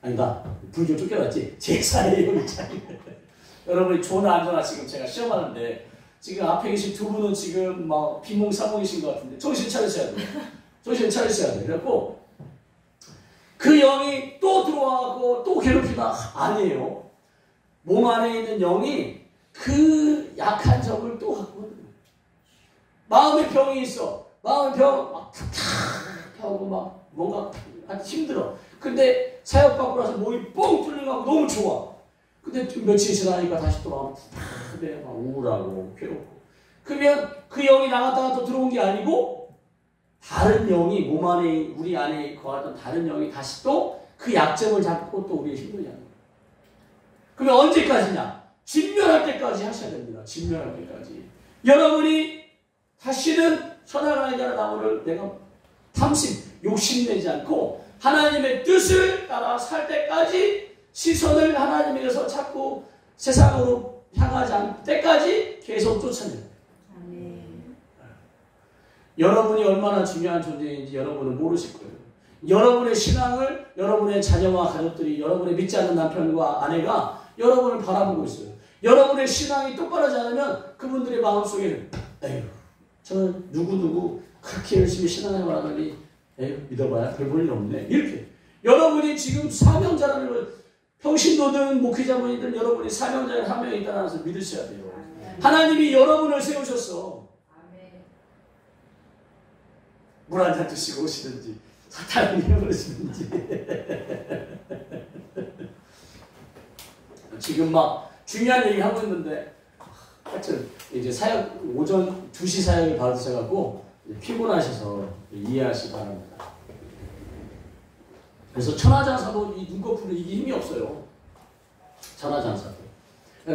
아니다. 불교 쫓겨났지. 제사의 영이 잡는 거예요. 여러분이 좋으나 안 좋으나 지금 제가 시험하는데 지금 앞에 계신 두 분은 지금 막 비몽사몽이신 것 같은데 정신 차리셔야 돼요. 정신 차리셔야 돼요. 그래갖고 그 영이 또 들어와고 또 괴롭히나? 아니에요. 몸 안에 있는 영이 그 약한 점을 또 갖고 있는 거예요. 마음의 병이 있어. 마음의 병 막 탁탁하고 막 뭔가 아주 힘들어. 근데 사역받고 나서 몸이 뻥 뚫려가고 너무 좋아. 근데 며칠 지나니까 다시 또 막 우울하고 괴롭고. 그러면 그 영이 나갔다가 또 들어온 게 아니고 다른 영이 몸 안에 우리 안에 거하던 다른 영이 다시 또 그 약점을 잡고 또 우리의 힘들게 하는 거예요. 그러면 언제까지냐? 진멸할 때까지 하셔야 됩니다. 진멸할 때까지. 여러분이 다시는 선악을 알게 하는 나무를 내가 욕심내지 않고 하나님의 뜻을 따라 살 때까지 시선을 하나님에게서 자꾸 세상으로 향하지 않을 때까지 계속 쫓아내요. 여러분이 얼마나 중요한 존재인지 여러분은 모르실 거예요. 여러분의 신앙을 여러분의 자녀와 가족들이, 여러분의 믿지 않는 남편과 아내가 여러분을 바라보고 있어요. 여러분의 신앙이 똑바르지 않으면 그분들의 마음속에는 에휴, 저는 누구누구 그렇게 열심히 신앙생활 하더니 에휴, 믿어봐야 별 볼 일 없네. 이렇게. 여러분이 지금 사명자라는 평신도든 목회자분이든 여러분이 사명자의 한 명이 있다는 것을 믿으셔야 돼요. 하나님이 여러분을 세우셨어. 물 한 잔 드시고 오시든지 사탕을 잃어버리시든지 지금 막 중요한 얘기 하고 있는데 하여튼 이제 사역 오전 2시 사역을 받으셔갖고 피곤하셔서 이해하시기 바랍니다. 그래서 천하장사도 이 눈꺼풀을 이기기 힘이 없어요. 천하장사도.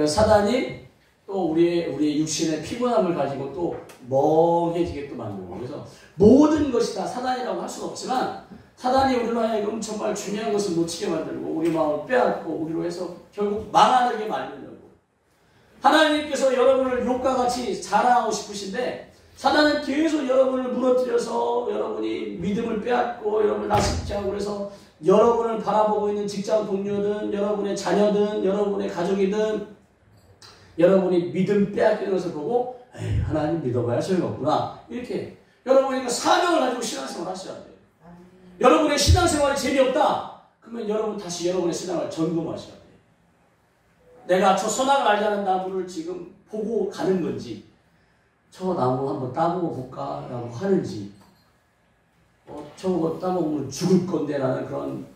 사단이 또 우리의 육신의 피곤함을 가지고 또 멍해지게 또 만들고, 그래서 모든 것이 다 사단이라고 할 수는 없지만 사단이 우리로 하여금 정말 중요한 것을 놓치게 만들고 우리 마음을 빼앗고 우리로 해서 결국 망하게 만들려고. 하나님께서 여러분을 욕과 같이 자랑하고 싶으신데 사단은 계속 여러분을 무너뜨려서 여러분이 믿음을 빼앗고 여러분을 나습지 하고, 그래서 여러분을 바라보고 있는 직장 동료든 여러분의 자녀든 여러분의 가족이든 여러분이 믿음 빼앗기는 것을 보고 에이, 하나님 믿어봐야 소용없구나, 이렇게 여러분이 그 사명을 가지고 신앙생활을 하셔야 돼요. 여러분의 신앙생활이 재미없다 그러면 여러분 다시 여러분의 신앙을 점검하셔야 돼요. 내가 저 선악을 알지 않은 나무를 지금 보고 가는 건지, 저 나무 한번 따보고 볼까 라고 하는지, 저거 따먹으면 죽을 건데 라는 그런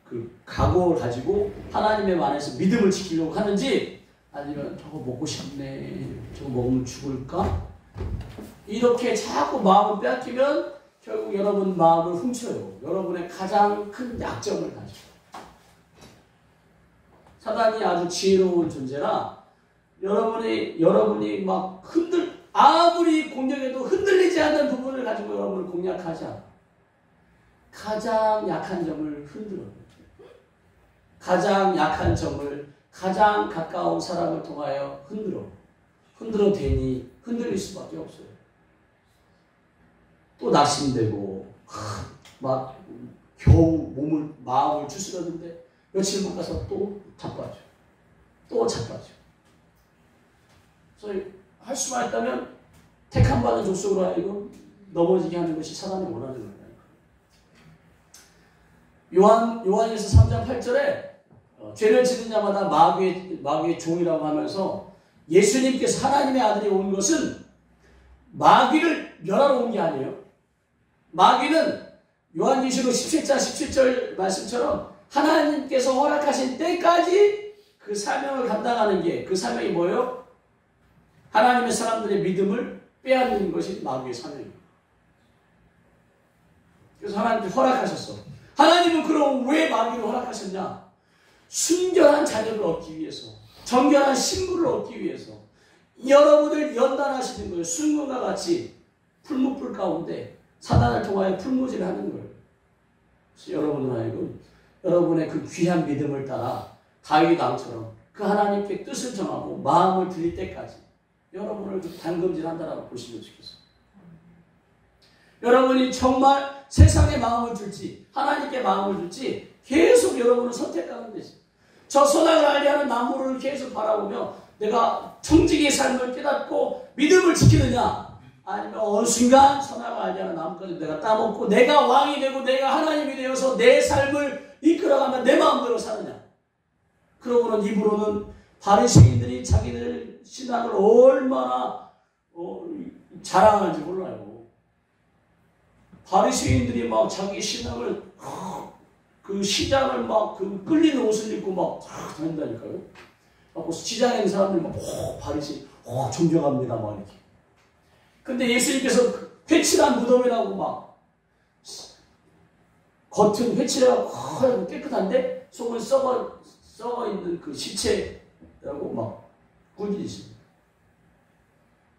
그 각오를 가지고 하나님의 말에서 믿음을 지키려고 하는지, 아니면 저거 먹고 싶네, 저거 먹으면 죽을까, 이렇게 자꾸 마음을 빼앗기면 결국 여러분 마음을 훔쳐요. 여러분의 가장 큰 약점을 가지고. 사단이 아주 지혜로운 존재라 여러분이 막 아무리 공격해도 흔들리지 않는 부분을 가지고 여러분을 공략하지 않아. 가장 약한 점을 흔들어요. 가장 약한 점을 가장 가까운 사람을 통하여 흔들어대니 흔들릴 수밖에 없어요. 또 낙심되고 막 겨우 마음을 추스렸는데 며칠 못 가서 또 자빠져. 그래서 할 수만 있다면 택함받은 족속으로 하여금 넘어지게 하는 것이 사단이 원하는 거예요. 요한일서 3장 8절에 죄를 지는 자마다 마귀의 종이라고 하면서 예수님께서 하나님의 아들이 온 것은 마귀를 멸하러 온 게 아니에요. 마귀는 요한계시록 17장 17절 말씀처럼 하나님께서 허락하신 때까지 그 사명을 감당하는 게, 그 사명이 뭐예요? 하나님의 사람들의 믿음을 빼앗는 것이 마귀의 사명입니다. 그래서 하나님께 허락하셨어. 하나님은 그럼 왜 마귀를 허락하셨냐? 순결한 자녀를 얻기 위해서, 정결한 신부를 얻기 위해서 여러분을 연단하시는 거예요. 순금과 같이 풀무불 가운데 사단을 통하여 풀무질을 하는 거예요. 그래서 여러분은 하여금 여러분의 그 귀한 믿음을 따라 다윗 왕처럼 그 하나님께 뜻을 정하고 마음을 드릴 때까지 여러분을 그 단금질한다라고 보시면 좋겠어요. 여러분이 정말 세상에 마음을 줄지 하나님께 마음을 줄지 계속 여러분은 선택하는 데지. 저 선악을 알게 하는 나무를 계속 바라보며 내가 청지기의 삶을 깨닫고 믿음을 지키느냐, 아니면 어느 순간 선악을 알게 하는 나무까지 내가 따먹고 내가 왕이 되고 내가 하나님이 되어서 내 삶을 이끌어가면 내 마음대로 사느냐. 그러고는 입으로는 바리새인들이 자기들 신앙을 얼마나 자랑하는지 몰라요. 바리새인들이 막 자기 신앙을 그 시장을 막 그 끌리는 옷을 입고 막 다닌다니까요. 시장에 있는 사람들이 막 바리새인 존경합니다 막 이렇게. 근데 예수님께서 회칠한 무덤이라고 막 겉은 회칠하고 깨끗한데 속은 썩어 있는 그 시체라고 막 꾸짖으십니다.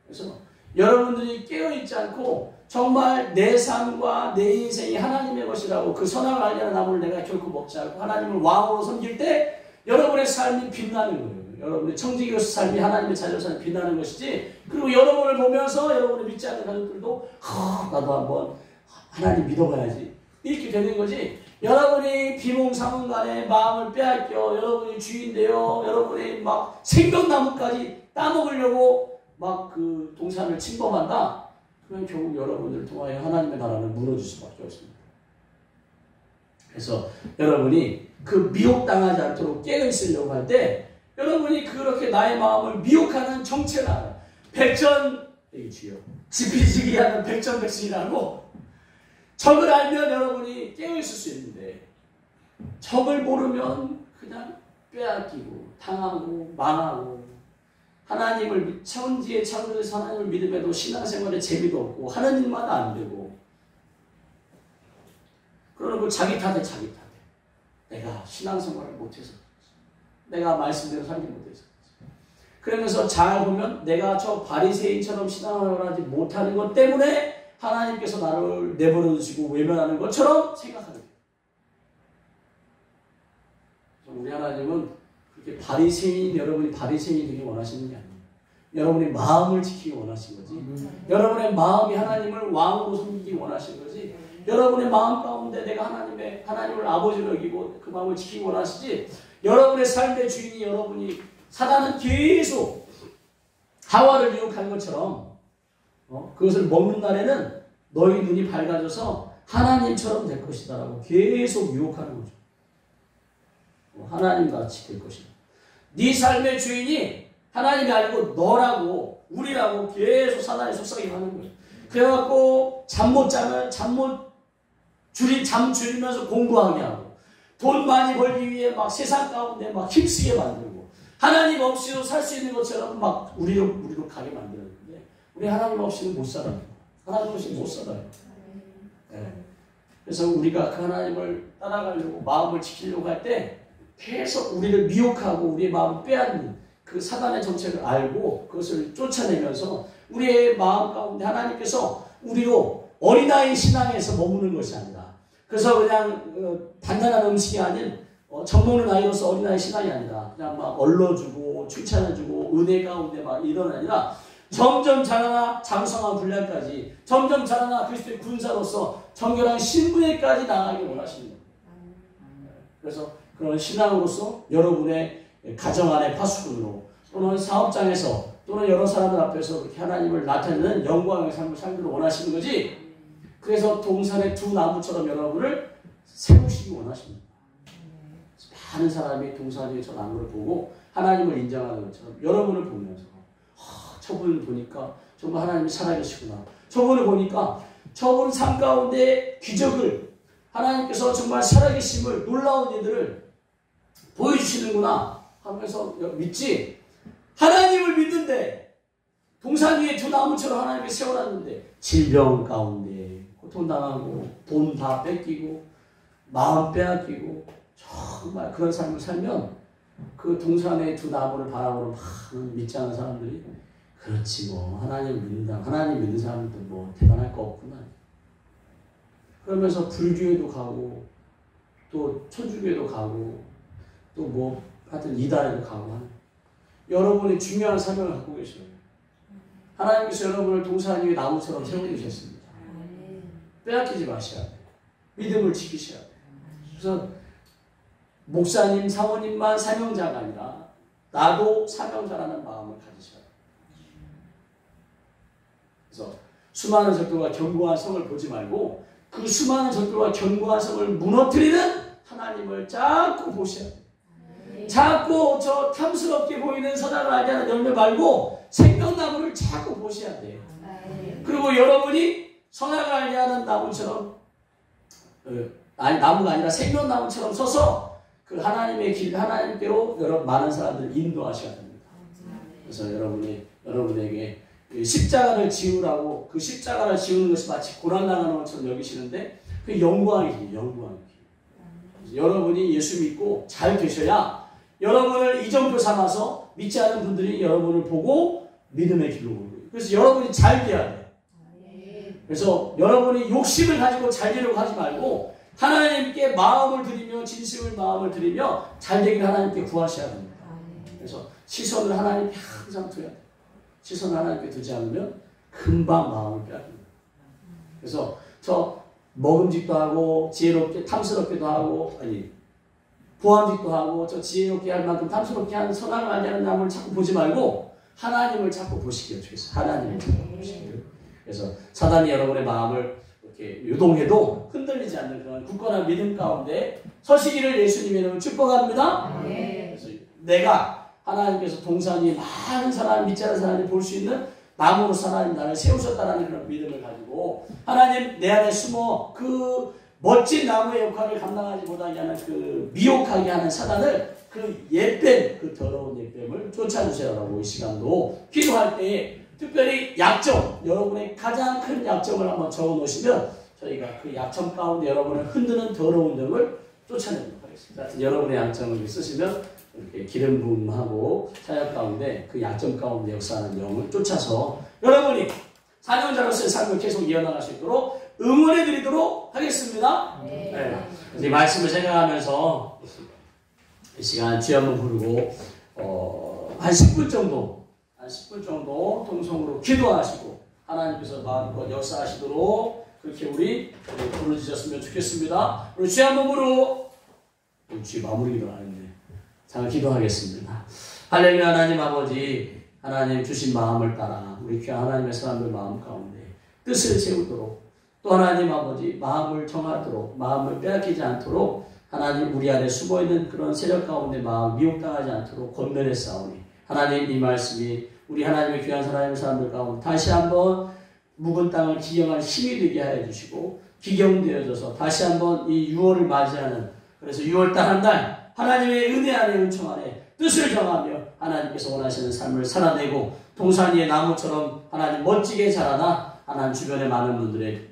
그래서 여러분들이 깨어있지 않고 정말 내 삶과 내 인생이 하나님의 것이라고 그 선악을 알게 하는 나무를 내가 결코 먹지 않고 하나님을 왕으로 섬길 때 여러분의 삶이 빛나는 거예요. 여러분의 청지기로서 삶이 하나님의 자녀로 삶이 빛나는 것이지, 그리고 여러분을 보면서 여러분을 믿지 않는 가족들도 나도 한번 하나님 믿어봐야지 이렇게 되는 거지. 여러분이 비몽사몽간에 마음을 빼앗겨 여러분이 주인되어 여러분이 막 생명나무까지 따먹으려고 막 그 동산을 침범한다. 그러면 결국 여러분을 통하여 하나님의 나라는 무너질 수밖에 없습니다. 그래서 여러분이 그 미혹당하지 않도록 깨어있으려고 할 때 여러분이 그렇게 나의 마음을 미혹하는 정체를 알아요. 백전백이지요. 지피지기하는 백전백승이라고. 적을 알면 여러분이 깨어있을 수 있는데 적을 모르면 그냥 빼앗기고 당하고 망하고 하나님을 천지의 창조에서 하나님을 믿음에도 신앙생활에 재미도 없고 하는 일마다 안 되고 그러는 걸 자기 탓에 내가 신앙생활을 못해서, 내가 말씀대로 살지 못해서. 그러면서 잘 보면 내가 저 바리새인처럼 신앙을 하지 못하는 것 때문에 하나님께서 나를 내버려 두시고 외면하는 것처럼 생각하는 거예요. 우리 하나님은 그렇게 바리새인, 여러분이 바리새인이 되기 원하시는 게 아니에요. 여러분의 마음을 지키기 원하신 거지. 여러분의 마음이 하나님을 왕으로 섬기기 원하신 거지. 여러분의 마음 가운데 내가 하나님을 아버지로 여기고 그 마음을 지키기 원하시지. 여러분의 삶의 주인이 여러분이, 사단은 계속 하와를 유혹한 것처럼 그것을 먹는 날에는 너희 눈이 밝아져서 하나님처럼 될 것이다 라고 계속 유혹하는 거죠. 하나님같이 될 것이다. 네 삶의 주인이 하나님이 아니고 너라고, 우리라고 계속 사단이 속삭이게 하는 거예요. 그래갖고 잠 줄이면서 공부하게 하고, 돈 많이 벌기 위해 막 세상 가운데 막 힘쓰게 만들고, 하나님 없이도 살 수 있는 것처럼 막 우리로 가게 만드는데, 우리 하나님 없이는 못 살아요. 하나님 없이는 못 살아요. 네. 그래서 우리가 그 하나님을 따라가려고, 마음을 지키려고 할 때 계속 우리를 미혹하고 우리의 마음을 빼앗는 그 사단의 정책을 알고 그것을 쫓아내면서 우리의 마음 가운데 하나님께서 우리로 어린아이 신앙에서 머무는 것이 아니라, 그래서 그냥 단단한 음식이 아닌 젖 먹는 아이로서 어린아이 신앙이 아니라 그냥 막 얼러주고 칭찬해주고 은혜 가운데 막 이런 아니라, 점점 자라나 장성한 분량까지, 점점 자라나 그리스도의 군사로서 정결한 신부에까지 나아가기 원하시는 거예요. 그래서 그런 신앙으로서 여러분의 가정 안의 파수꾼으로, 또는 사업장에서, 또는 여러 사람들 앞에서 그렇게 하나님을 나타내는 영광의 삶을 살기를 원하시는 거지. 그래서 동산의 두 나무처럼 여러분을 세우시기 원하십니다. 많은 사람이 동산의 저 나무를 보고 하나님을 인정하는 것처럼 여러분을 보면서, 저분을 보니까 정말 하나님이 살아계시구나, 저분을 보니까 저분 삶 가운데 기적을, 하나님께서 정말 살아계심을, 놀라운 일들을 보여주시는구나 하면서 믿지. 하나님을 믿는데 동산 위에 두 나무처럼 하나님께 세워놨는데 질병 가운데 고통당하고 돈 다 뺏기고 마음 빼앗기고 정말 그런 삶을 살면, 그 동산의 두 나무를 바라보는 많은 믿지 않은 사람들이, 그렇지 뭐 하나님을 믿는다, 하나님 믿는 사람들도 뭐 대단할 거 없구나, 그러면서 불교에도 가고 또 천주교에도 가고 또 뭐 하여튼 이단에도 가고 하는, 여러분이 중요한 사명을 갖고 계셔요. 하나님께서 여러분을 동산 위에 나무처럼 세워주셨습니다. 빼앗기지 마셔야 돼요. 믿음을 지키셔야 돼요. 그래서 목사님, 사모님만 사명자가 아니라 나도 사명자라는 마음을 가지셔야 돼요. 그래서 수많은 적들과 견고한 성을 보지 말고 그 수많은 적들과 견고한 성을 무너뜨리는 하나님을 자꾸 보셔야 돼요. 자꾸 저 탐스럽게 보이는 선악을 알게 하는 열매 말고 생명나무를 자꾸 보셔야 돼요. 그리고 여러분이 선악을 알게 하는 나무처럼, 나무가 아니라 생명나무처럼 서서 그 하나님의 길, 하나님께로 여러 많은 사람들을 인도하셔야 됩니다. 그래서 여러분에게 십자가를 지우라고, 그 십자가를 지우는 것이 마치 고난당하는 것처럼 여기시는데, 그 영광이지, 영광이. 여러분이 예수 믿고 잘 되셔야 여러분을 이정표 삼아서 믿지 않은 분들이 여러분을 보고 믿음의 길로 오는 거예요. 그래서 여러분이 잘 돼야 돼요. 그래서 여러분이 욕심을 가지고 잘 되려고 하지 말고 하나님께 마음을 드리며, 진심을 마음을 드리며 잘 되길 하나님께 구하셔야 됩니다. 그래서 시선을 하나님께 항상 둬야 돼요. 시선을 하나님께 두지 않으면 금방 마음을 빼앗깁니다. 그래서 저 먹음직도 하고 지혜롭게 탐스럽게도 하고, 보암직도 하고 저 지혜롭게 할 만큼 탐스럽게 하는 선악을 알게 하는 나무를 자꾸 보지 말고 하나님을 자꾸 보시기를 주겠어요. 하나님을 자꾸 보시기를. 그래서 사단이 여러분의 마음을 이렇게 요동해도 흔들리지 않는 그런 굳건한 믿음 가운데 서시기를 예수님의 이름으로 축복합니다. 그래서 내가 하나님께서 동산이 많은 사람, 믿지 않는 사람이 볼 수 있는 나무로서 하나님 나를 세우셨다는 그런 믿음을 가지고 하나님 내 안에 숨어 그 멋진 나무의 역할을 감당하지 못하게 하는 그 미혹하게 하는 사단을, 그 옛뱀, 그 더러운 옛뱀을 쫓아주세요라고 이 시간도 기도할 때에 특별히 약점, 여러분의 가장 큰 약점을 한번 적어 놓으시면 저희가 그 약점 가운데 여러분을 흔드는 더러운 점을 쫓아내도록 하겠습니다. 같은 여러분의 양점을 쓰시면 이렇게 기름 부음하고 사역 가운데 그 약점 가운데 역사하는 영을 쫓아서 여러분이 사명자로서의 삶을 계속 이어나갈 수 있도록 응원해 드리도록 하겠습니다. 네. 이 말씀을 생각하면서 이 시간 주여 한번 부르고 한 10분 정도 통성으로 기도하시고 하나님께서 마음껏 역사하시도록 그렇게 우리 부르주셨으면 좋겠습니다. 우리 주여 한번 부르고 주여 마무리 기도 안 했네. 잠깐 기도하겠습니다. 할렐루야. 하나님 아버지, 하나님 주신 마음을 따라 우리 귀한 하나님의 사람들 마음 가운데 뜻을 세우도록 또 하나님 아버지 마음을 정하도록 마음을 빼앗기지 않도록 하나님 우리 안에 숨어있는 그런 세력 가운데 마음 미혹당하지 않도록 권면해 싸우니 하나님 이 말씀이 우리 하나님의 귀한 하나님의 사람들 가운데 다시 한번 묵은 땅을 기경할 힘이 되게 하여 주시고 기경되어져서 다시 한번 이 6월을 맞이하는 그래서 6월달 한 달 하나님의 은혜 안에 은총 안에 뜻을 정하며 하나님께서 원하시는 삶을 살아내고 동산 위의 나무처럼 하나님 멋지게 자라나 하나님 주변의 많은 분들의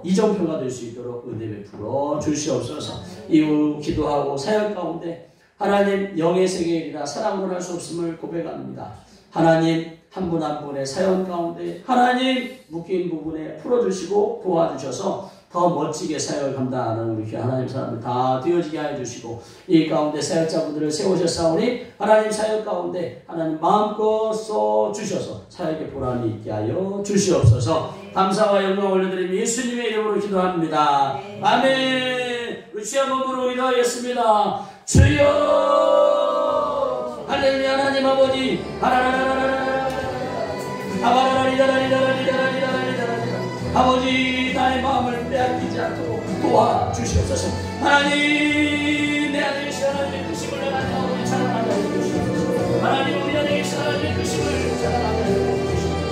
이정표가 될 수 있도록 은혜 베풀어 주시옵소서. 이후 기도하고 사역 가운데 하나님 영의 세계이라 사랑으로 할 수 없음을 고백합니다. 하나님 한 분 한 분의 사연 가운데 하나님 묶인 부분에 풀어주시고 도와주셔서 더 멋지게 사역을 감당하는 우리 하나님 사람들 다 되어지게 하여 주시고 이 가운데 사역자분들을 세우셨사오니 하나님 사역 가운데 하나님 마음껏 써주셔서 사역의 보람이 있게 하여 주시옵소서. 감사와 영광 올려드리며 예수님의 이름으로 기도합니다. 아멘. 우리 주여 몸으로 기도하겠습니다. 주여 할렐루야. 하나님 아버지 아버지 나의 마음을 빼앗기지 않도록 도와주시옵소서. 하나님 내 안에 계신 하나님의 크심을 하나님 아버지 찬양하게 하여 주시옵소서. 하나님 우리 안에 계신 하나님의 크심을 찬양하게 하여 주시옵소서.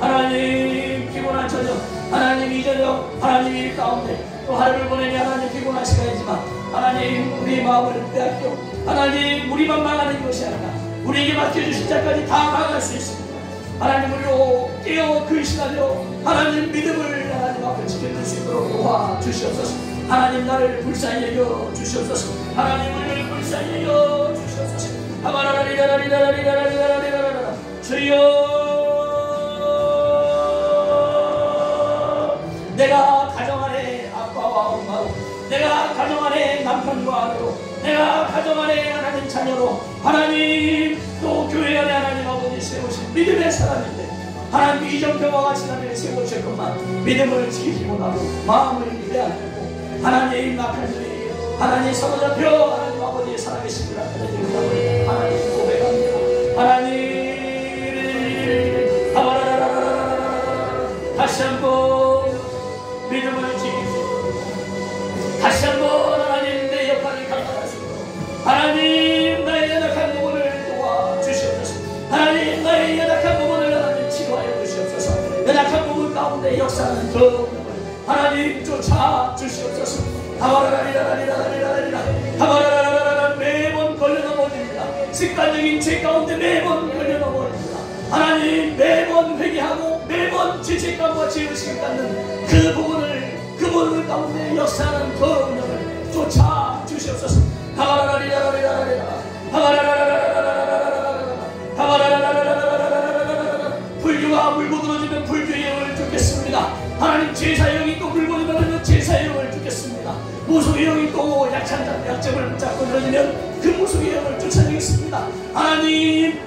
하나님 피곤한 저녁 하나님 이 저녁 하나님 이 가운데 또 하루를 보내니 하나님 피곤한 시간이지만 하나님 우리의 마음을 빼앗겨 하나님 우리만 망하는 것이 아니라 우리에게 맡겨주신 자까지 다 망할 수 있습니다. 하나님 우리로 깨어 근신하며 하나님 믿음을 하나님 앞에 지켜줄 수 있도록 도와주시옵소서. 하나님 나를 불쌍히 여겨 주시옵소서. 하나님 우리를 불쌍히 여겨 주시옵소서. 하바라리라라리라라리라라리라라리라라 주여 내가 가정 안에 아빠와 엄마로 내가 가정 안에 남편과 아내로 내가 가정 안에 하나님 자녀로 하나님 또 교회 안에 하나님 아버지 세우신 믿음의 사람인데 하나님 이정표와 같이 나를 세우실 것만 믿음을 지키지 못하고 마음을 빼앗고 하나님 낙한들이 하나님 사로잡혀 하나님 아버지의 살아계신 것 같은 하나님 고백합니다. 하나님 다시 한번 믿음을 지키시고 다시 한번 하나님 내 역할을 감당할 수 있도록 하나님 나의 연약한 부분을 도와주시옵소서. 하나님 나의 연약한 부분을 하나님 치료하여 주시옵소서. 연약한 부분 가운데 역사하는 그 하나님 쫓아 주시옵소서. 하바라라리라라리라라리라라 하바라라라라 매번 걸려 넘어집니다. 습관적인 죄 가운데 매번 걸려 넘어집니다. 하나님 매번 회개하고 매번 죄책감과 죄의식을 갖는 그 부분을 가운데 역사하는 그 능력을 쫓아 주시옵소서. 불교가 물고 들어지면 불교의 영을 쫓겠습니다. 하나님 제사의 영이 또 물고 들어지면 제사의 영을 쫓겠습니다. 무속의 영이 또 약점을 붙잡고 들어지면 그 무속의 영을 쫓아내겠습니다. 하나님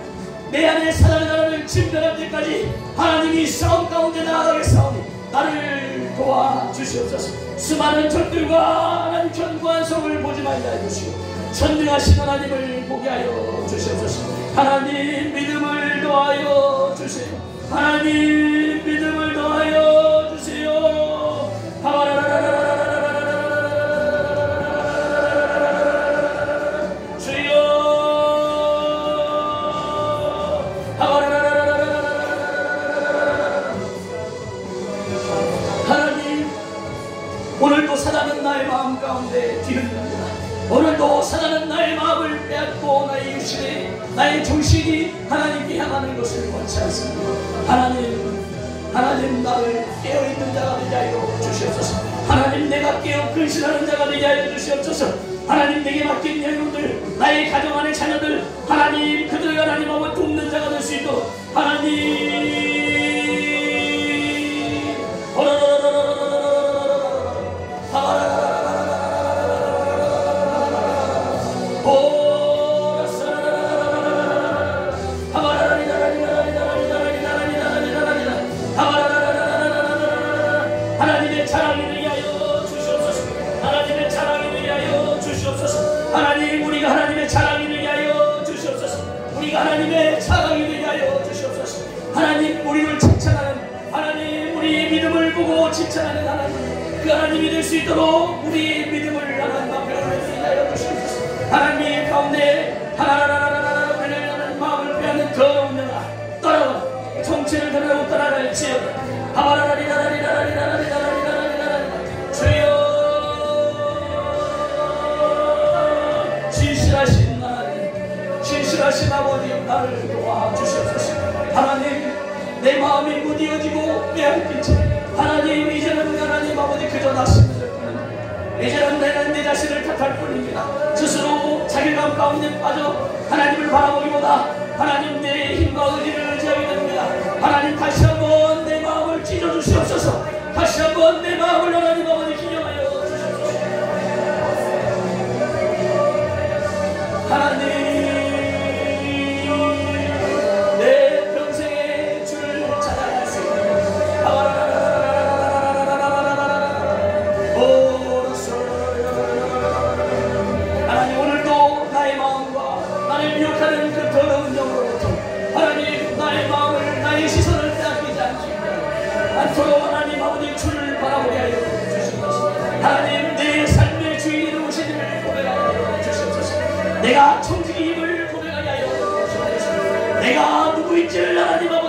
내 안에 사단의 나라를 침변할 때까지 하나님이 싸움 가운데 나아가게 싸우니 나를 도와주시옵소서. 수많은 적들과 하나님 견고한 성을 보지 말게 하여 주시고 전능하신 하나님을 보게 하여 주시옵소서. 하나님 믿음을 더하여 주세요. 하나님 믿음을 더하여 주세요. 주여 하나님 오늘도 사단은 나의 마음 가운데 뒤흔듭니다. 오늘도 사단은 나의 마음을 빼앗고 나의 육신에 나의 정신이 하나님께 향하는 것을 원치 않습니다. 하나님 하나님 나를 깨어있는 자가 되게 하여 주시옵소서. 하나님 내가 깨어 근신하는 자가 되게 하여 주시옵소서. 하나님 내게 맡긴 영혼들, 나의 가정 안의 자녀들, 하나님 그들을 하나님 아버 돕는 자가 될 수 있도록 하나님 하나님의 자랑이 되게 하여 주시옵소서. 하나님의 자랑이 되게 하여 주시옵소서. 하나님 우리가 하나님의 자랑이 되게 하여 주시옵소서. 우리가 하나님의 자랑이 되게 하여 주시옵소서. 하나님 우리를 칭찬하는 하나님, 우리의 믿음을 보고 칭찬하는 하나님, 그 하나님이 될 수 있도록 우리의 믿음을 하나님 앞에 올려드리게 하여 주시옵소서. 하나님 가운데 하나라라라라라 하나님 마음을 빼앗는 더러운 영아 따라와 정체를 드러내고 따라갈지어다. 하바라라리라라리라라리라라리라라리라라리라라 주여 진실하신 하나님, 진실하신 아버지 나를 도와주시옵소서. 하나님 내 마음이 무디어지고 빼앗긴 채 하나님 이제는 하나님 아버지 그저 나심을 뿐입니다. 이제는 내는 내 자신을 탓할 뿐입니다. 스스로 자괴감 가운데 빠져 하나님을 바라보기보다 하나님 내 힘과 의지를 의지하게 됩니다. 하나님 다시 한번 내 마음을 찢어주시옵소서. 다시 한번 내 마음을 하나님 아버지 기념하여 주시옵소서. 하나님 내 평생에 주를 찬양할 수 있는 하나님 오늘도 나의 마음과 나를 미혹하는 그 더러운 영으로부터 하나님 나의 마음을 나의 시선을 빼앗기지 않도록 하나님 아버지 주를 바라보게 하여 주시옵소서. 하나님 내 삶의 주인이 되시는 고백하여 주시옵소서. 내가 청지기 힘을 고백하게 하여 주시옵소서. 내가 누구인지를 하나님 아버지